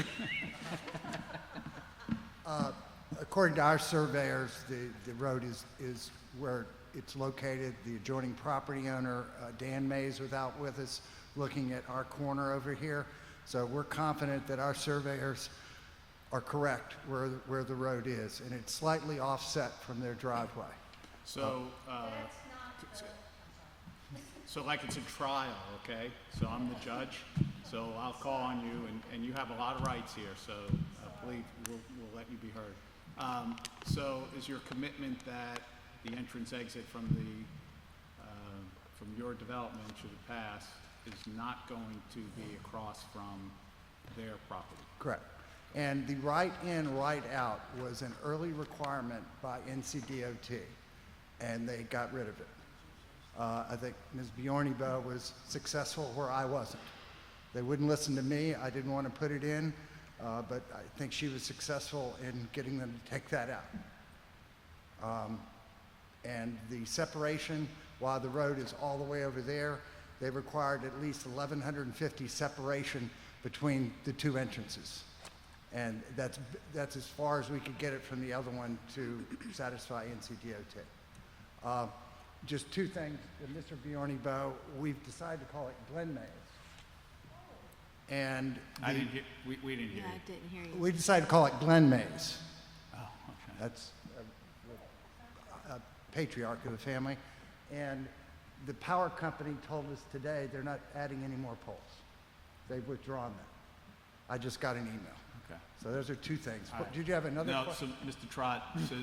According to our surveyors, the road is where it's located. The adjoining property owner, Dan Mays, was out with us looking at our corner over here. So we're confident that our surveyors are correct where the road is, and it's slightly offset from their driveway. So, so like it's a trial, okay? So I'm the judge, so I'll call on you, and you have a lot of rights here, so please, we'll let you be heard. So is your commitment that the entrance exit from your development, should it pass, is not going to be across from their property? Correct. And the right in, right out was an early requirement by NCDOT, and they got rid of it. I think Ms. Bjornebo was successful where I wasn't. They wouldn't listen to me. I didn't want to put it in, but I think she was successful in getting them to take that out. And the separation, while the road is all the way over there, they required at least 1,150 separation between the two entrances. And that's as far as we could get it from the other one to satisfy NCDOT. Just two things, Mr. Bjornebo, we've decided to call it Glen Mays. And I didn't hear, we didn't hear Yeah, you. I didn't hear you. we decided to call it Glen Mays. Oh, okay. That's a patriarch of the family. And the power company told us today they're not adding any more poles. They've withdrawn that. I just got an email. Okay. So those are two things. All right. Did you have another No, question? so Mr. Trott, so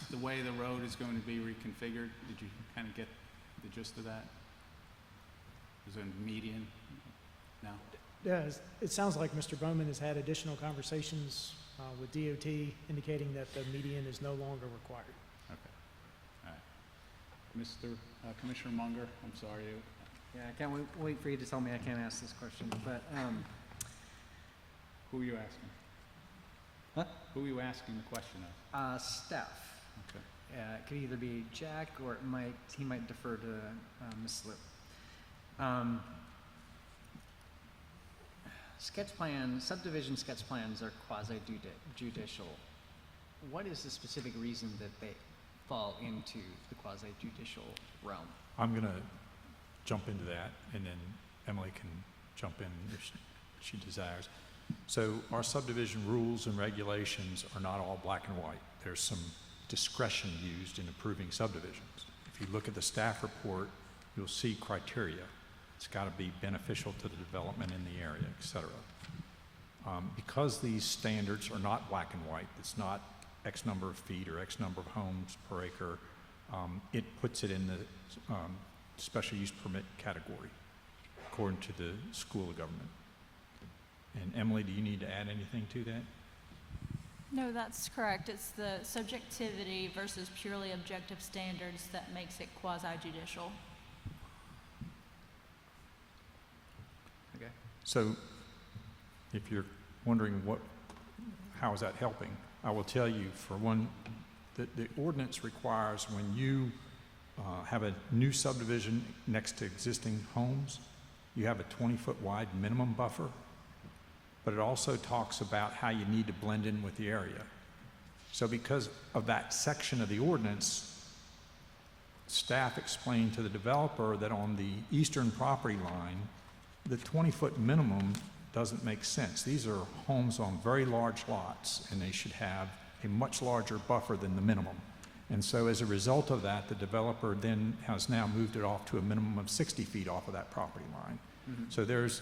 the way the road is going to be reconfigured, did you kind of get the gist of that? Is there a median? No? Yeah, it sounds like Mr. Bowman has had additional conversations with DOT indicating that the median is no longer required. Okay. All right. Mr. Commissioner Munger, I'm sorry. Yeah, I can't wait for you to tell me I can't ask this question, but, Who are you asking? Huh? Who are you asking the question of? staff. Okay. It could either be Jack or he might defer to Ms. Slip. Subdivision sketch plans are quasi-judicial. What is the specific reason that they fall into the quasi-judicial realm? I'm going to jump into that, and then Emily can jump in if she desires. So our subdivision rules and regulations are not all black and white. There's some discretion used in approving subdivisions. If you look at the staff report, you'll see criteria. It's got to be beneficial to the development in the area, et cetera. Because these standards are not black and white, it's not X number of feet or X number of homes per acre, it puts it in the special use permit category, according to the School of Government. And Emily, do you need to add anything to that? No, that's correct. It's the subjectivity versus purely objective standards that makes it quasi-judicial. Okay. So if you're wondering how is that helping, I will tell you, for one, that the ordinance requires when you have a new subdivision next to existing homes, you have a 20-foot wide minimum buffer, but it also talks about how you need to blend in with the area. So because of that section of the ordinance, staff explained to the developer that on the eastern property line, the 20-foot minimum doesn't make sense. These are homes on very large lots, and they should have a much larger buffer than the minimum. And so as a result of that, the developer then has now moved it off to a minimum of 60 feet off of that property line. Mm-hmm. So there's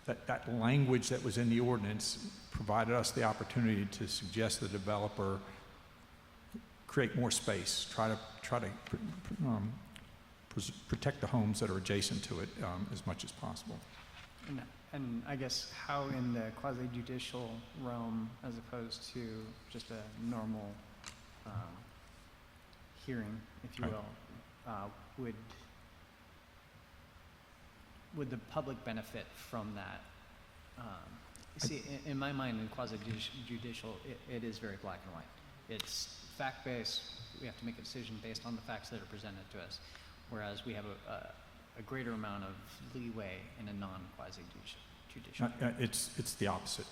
that language that was in the ordinance provided us the opportunity to suggest the developer create more space, try to protect the homes that are adjacent to it as much as possible. And I guess how in the quasi-judicial realm, as opposed to just a normal hearing, if you Right. will, would the public benefit from that? See, in my mind, in quasi-judicial, it is very black and white. It's fact-based. We have to make a decision based on the facts that are presented to us, whereas we have a greater amount of leeway in a non-quasi-judicial. It's the opposite.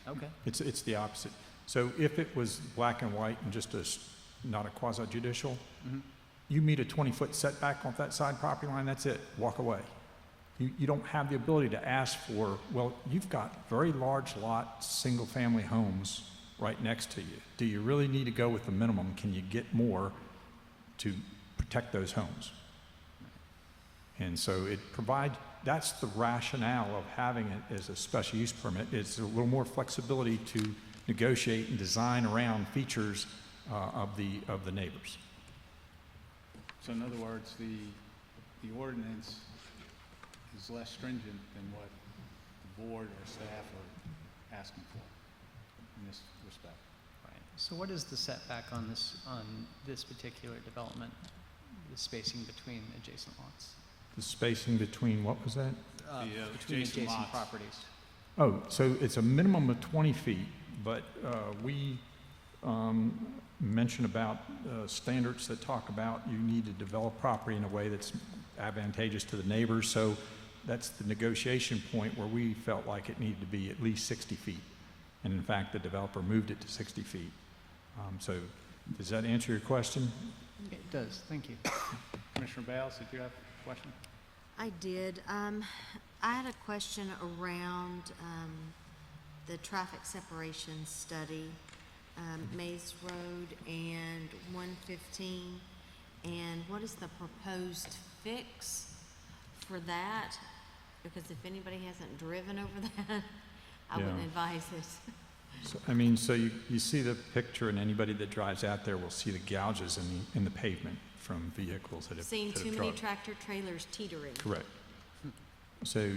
Okay. It's the opposite. So if it was black and white and just not a quasi-judicial, you meet a 20-foot setback off that side property line, that's it, walk away. You don't have the ability to ask for, well, you've got very large lot, single-family homes right next to you. Do you really need to go with the minimum? Can you get more to protect those homes? And so it provides, that's the rationale of having it as a special use permit. It's a little more flexibility to negotiate and design around features of the neighbors. So in other words, the ordinance is less stringent than what the board or staff are asking for in this respect. Right. So what is the setback on this particular development, the spacing between adjacent lots? The spacing between, what was that? Between adjacent lots. properties. Oh, so it's a minimum of 20 feet, but we mention about standards that talk about you need to develop property in a way that's advantageous to the neighbors. So that's the negotiation point where we felt like it needed to be at least 60 feet. And in fact, the developer moved it to 60 feet. So does that answer your question? It does, thank you. Commissioner Bales, did you have a question? I did. I had a question around the traffic separation study, Maze Road and 115, and what is the proposed fix for that? Because if anybody hasn't driven over that, I wouldn't Yeah. advise it. So, so you see the picture, and anybody that drives out there will see the gouges in the pavement from vehicles that have Seen that too have many drove. tractor trailers teetering. Correct. So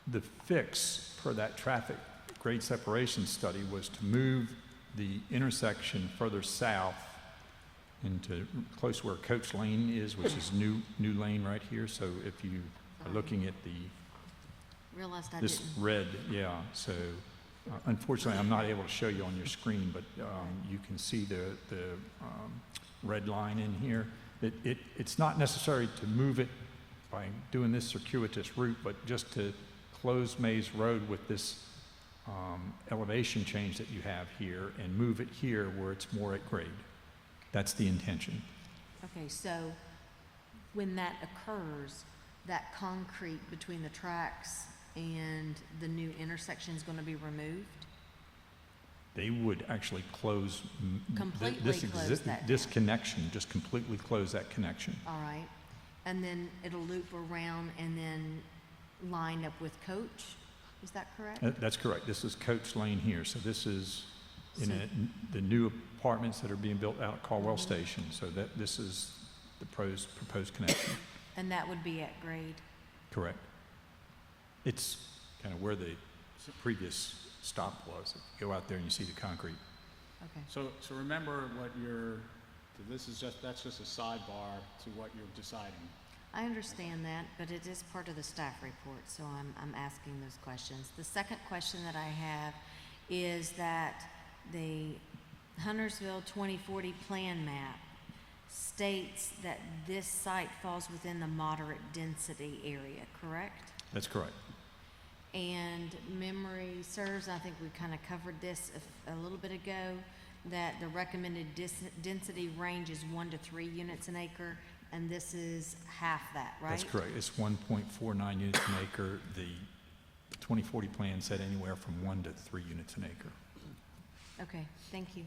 the fix for that traffic grade separation study was to move the intersection further south into close where Coach Lane is, which is new lane right here. So if you are looking at Realized I this didn't. red, yeah. So unfortunately, I'm not able to show you on your screen, but you can see the red line in here. It's not necessary to move it by doing this circuitous route, but just to close Maze Road with this elevation change that you have here and move it here where it's more at grade. That's the intention. Okay, so when that occurs, that concrete between the tracks and the new intersection is going to be removed? They would actually close Completely close that this connection, just completely close that connection. All right. And then it'll loop around and then line up with Coach? Is that correct? That's correct. This is Coach Lane here. So this is in So- the new apartments that are being built out at Caldwell Station. So this is the proposed connection. And that would be at grade? Correct. It's kind of where the previous stop was. You go out there and you see the concrete. Okay. So remember what that's just a sidebar to what you're deciding. I understand that, but it is part of the staff report, so I'm asking those questions. The second question that I have is that the Huntersville 2040 plan map states that this site falls within the moderate density area, correct? That's correct. And memory serves, I think we kind of covered this a little bit ago, that the recommended density range is 1 to 3 units an acre, and this is half that, right? That's correct. It's 1.49 units an acre. The 2040 plan said anywhere from 1 to 3 units an acre. Okay, thank you.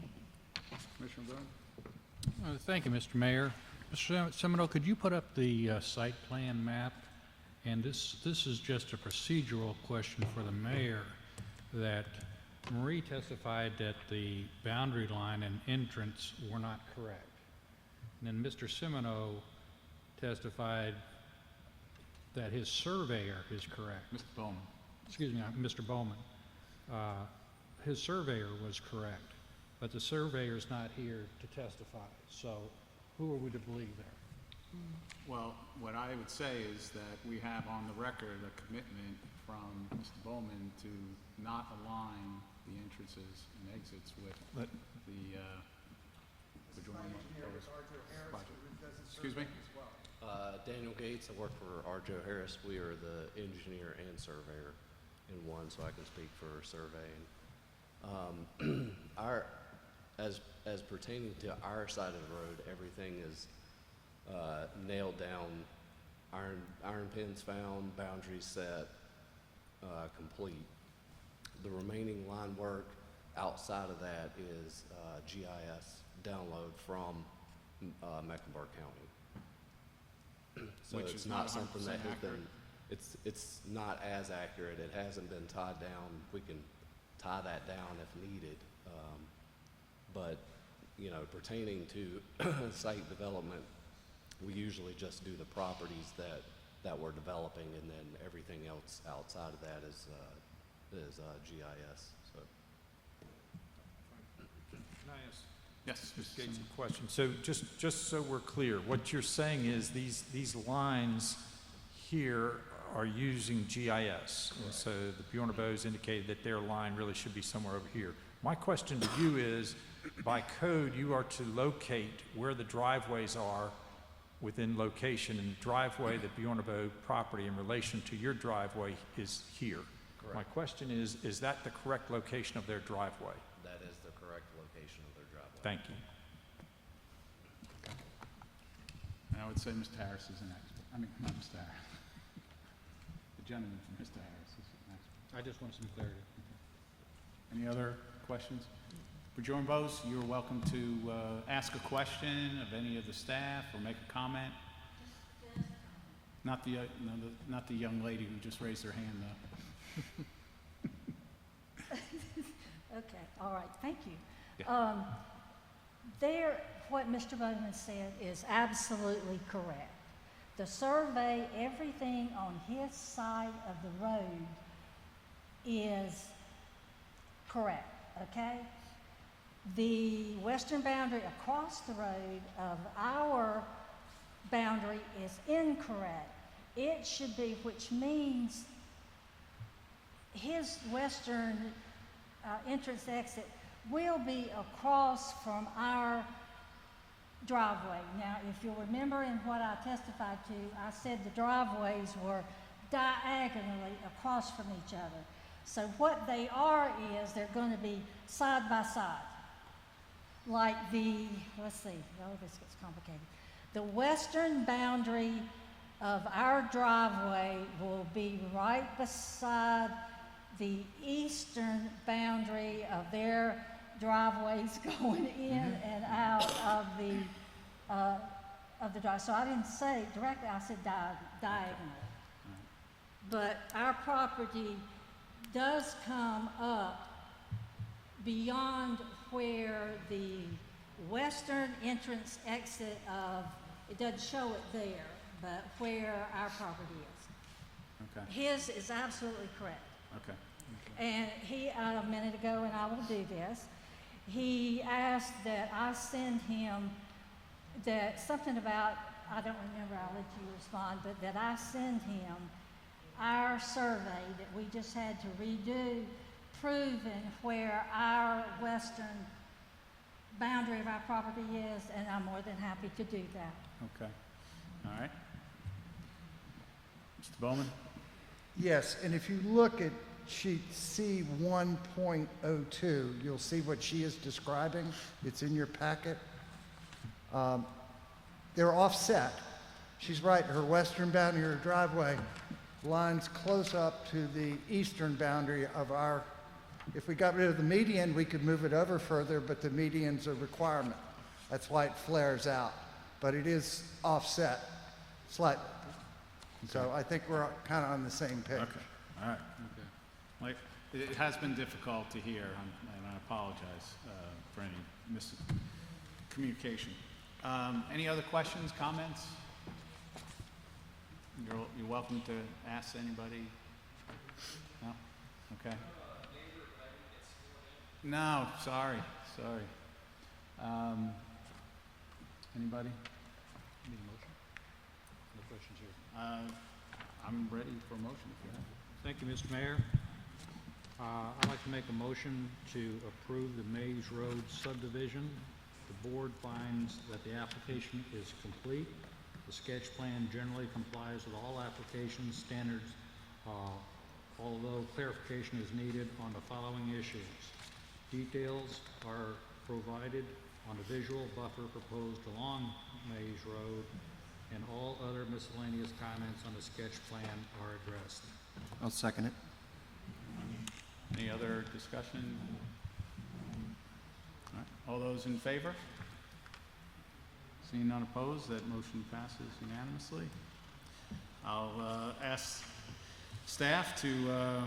Commissioner Boone? Thank you, Mr. Mayor. Mr. Semino, could you put up the site plan map And this is just a procedural question for the mayor, that Marie testified that the boundary line and entrance were not correct. And then Mr. Semino testified that his surveyor is correct. Mr. Bowman. Excuse me, Mr. Bowman. His surveyor was correct, but the surveyor's not here to testify. So who are we to believe there? Well, what I would say is that we have on the record a commitment from Mr. Bowman to not align the entrances and exits with the adjoining project. Excuse me? Daniel Gates, I work for R.J. Harris. We are the engineer and surveyor in one, so I can speak for surveying. As pertaining to our side of the road, everything is nailed down, iron pins found, boundaries set, complete. The remaining line work outside of that is GIS download from Mecklenburg County. So Which it's is not not something 100% that has accurate. been, it's not as accurate. It hasn't been tied down. We can tie that down if needed. But, you know, pertaining to site development, we usually just do the properties that we're developing, and then everything else outside of that is GIS. So. Can I ask Yes, Ms. Mr. Gates Semino. a question? So just so we're clear, what you're saying is these lines here are using GIS. And so the Bjorn Bows indicated that their line really should be somewhere over here. My question to you is, by code, you are to locate where the driveways are within location, and the driveway, the Bjorneboe property in relation to your driveway is here. Correct. My question is that the correct location of their driveway? That is the correct location of their driveway. Thank you. And I would say Mr. Harris is an expert. I mean, not Mr. Harris. The gentleman from Mr. Harris is an expert. I just want some clarity. Any other questions? Bjorn Bose, you're welcome to ask a question of any of the staff or make a comment. Not the not the young lady who just raised her hand, though. Okay, all right, thank you. Yeah. What Mr. Bowman said is absolutely correct. The survey, everything on his side of the road is correct, okay? The western boundary across the road of our boundary is incorrect. It should be, which means his western entrance exit will be across from our driveway. Now, if you'll remember in what I testified to, I said the driveways were diagonally across from each other. So what they are is they're going to be side by side. Like let's see, oh, this gets complicated. The western boundary of our driveway will be right beside the eastern boundary of their driveways going in and out of the drive. So I didn't say directly, I said diagonally. But our property does come up beyond where the western entrance exit of, it doesn't show it there, but where our property is. Okay. His is absolutely correct. Okay. And he, a minute ago, and I will do this, he asked that I send him something about, I don't remember, I'll let you respond, but that I send him our survey that we just had to redo, proving where our western boundary of our property is, and I'm more than happy to do that. Okay. All right. Mr. Bowman? Yes, and if you look at sheet C 1.02, you'll see what she is describing. It's in your packet. They're offset. She's right, her western boundary, her driveway, lines close up to the eastern boundary of our, if we got rid of the median, we could move it over further, but the median's a requirement. That's why it flares out. But it is offset slightly. So I think we're kind of on the same page. Okay, all right. Okay. Like, it has been difficult to hear, and I apologize for any miscommunication. Any other questions, comments? You're welcome to ask anybody. No? Okay. No, sorry. Anybody? Need a motion? No questions here. I'm ready for a motion if you have. Thank you, Mr. Mayor. I'd like to make a motion to approve the Maze Road subdivision. The board finds that the application is complete. The sketch plan generally complies with all application standards, although clarification is needed on the following issues. Details are provided on the visual buffer proposed along Maze Road, and all other miscellaneous comments on the sketch plan are addressed. I'll second it. Any other discussion? All right. All those in favor? Seeing none opposed, that motion passes unanimously. I'll ask staff to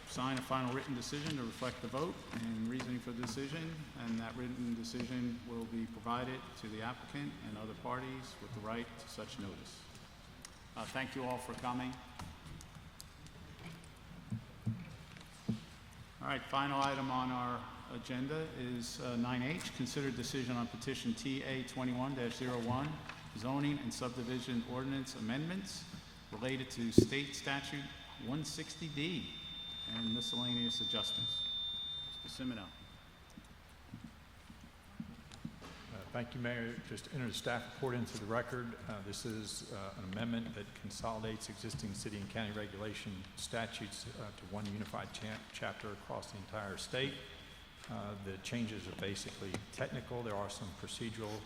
sign a final written decision to reflect the vote and reasoning for the decision, and that written decision will be provided to the applicant and other parties with the right to such notice. Thank you all for coming. All right, final item on our agenda is 9H, consider decision on petition TA 21-01, zoning and subdivision ordinance amendments related to state statute 160D and miscellaneous adjustments. Mr. Semino. Thank you, Mayor. Just enter the staff report into the record. This is an amendment that consolidates existing city and county regulation statutes to one unified chapter across the entire state. The changes are basically technical. There are some procedural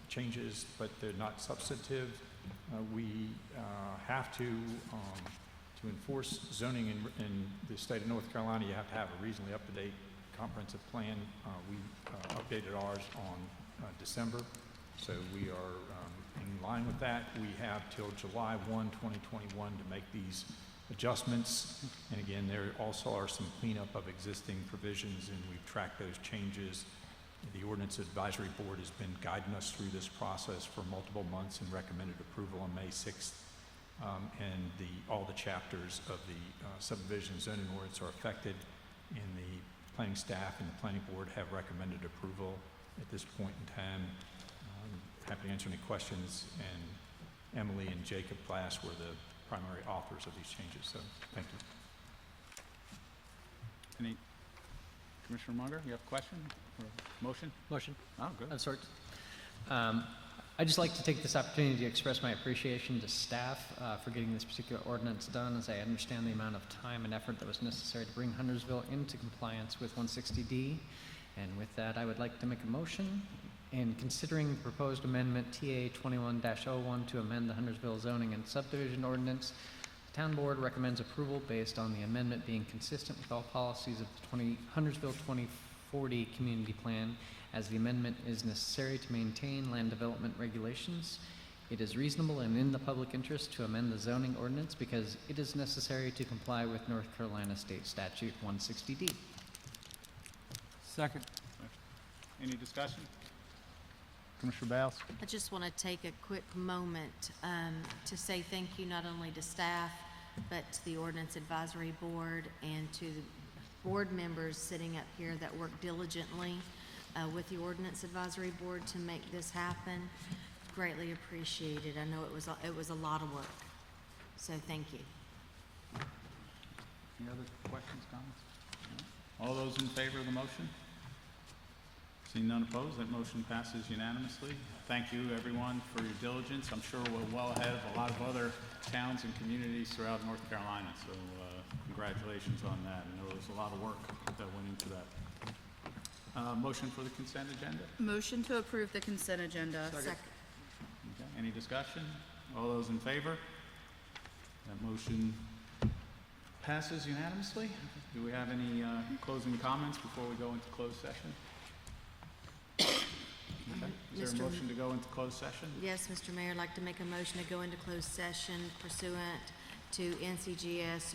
changes, but they're not substantive. We have to enforce zoning in the state of North Carolina. You have to have a reasonably up-to-date comprehensive plan. We updated ours on December, so we are in line with that. We have till July 1, 2021 to make these adjustments. And again, there also are some cleanup of existing provisions, and we've tracked those changes. The Ordinance Advisory Board has been guiding us through this process for multiple months and recommended approval on May 6th. And all the chapters of the subdivision zoning ordinance are affected, and the planning staff and the planning board have recommended approval at this point in time. Happy to answer any questions, and Emily and Jacob Glass were the primary authors of these changes, so thank you. Any, Commissioner Munger, you have a question or motion? Motion. Oh, good. Of sorts. I'd just like to take this opportunity to express my appreciation to staff for getting this particular ordinance done, as I understand the amount of time and effort that was necessary to bring Huntersville into compliance with 160D. And with that, I would like to make a motion in considering the proposed amendment TA 21-01 to amend the Huntersville zoning and subdivision ordinance. The town board recommends approval based on the amendment being consistent with all policies of the Huntersville 2040 community plan, as the amendment is necessary to maintain land development regulations. It is reasonable and in the public interest to amend the zoning ordinance because it is necessary to comply with North Carolina State Statute 160D. Second. Any discussion? Commissioner Bales? I just want to take a quick moment to say thank you not only to staff, but to the Ordinance Advisory Board and to the board members sitting up here that work diligently with the Ordinance Advisory Board to make this happen. Greatly appreciated. I know it was a lot of work, so thank you. Any other questions, comments? No? All those in favor of the motion? Seeing none opposed, that motion passes unanimously. Thank you, everyone, for your diligence. I'm sure we're well ahead of a lot of other towns and communities throughout North Carolina, so congratulations on that. I know there was a lot of work that went into that. Motion for the consent agenda? Motion to approve the consent agenda. Second. Okay. Any discussion? All those in favor? That motion passes unanimously. Do we have any closing comments before we go into closed session? Okay. Is there a Mr. motion to go into closed session? Yes, Mr. Mayor, I'd like to make a motion to go into closed session pursuant to NCGS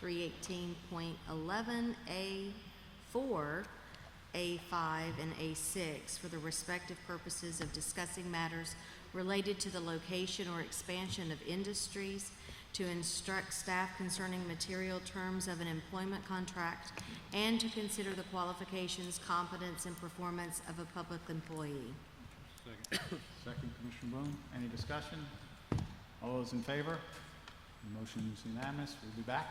143-318.11A4, A5, and A6 for the respective purposes of discussing matters related to the location or expansion of industries, to instruct staff concerning material terms of an employment contract, and to consider the qualifications, competence, and performance of a public employee. Second, Commissioner Boone. Any discussion? All those in favor? The motion is unanimous. We'll be back.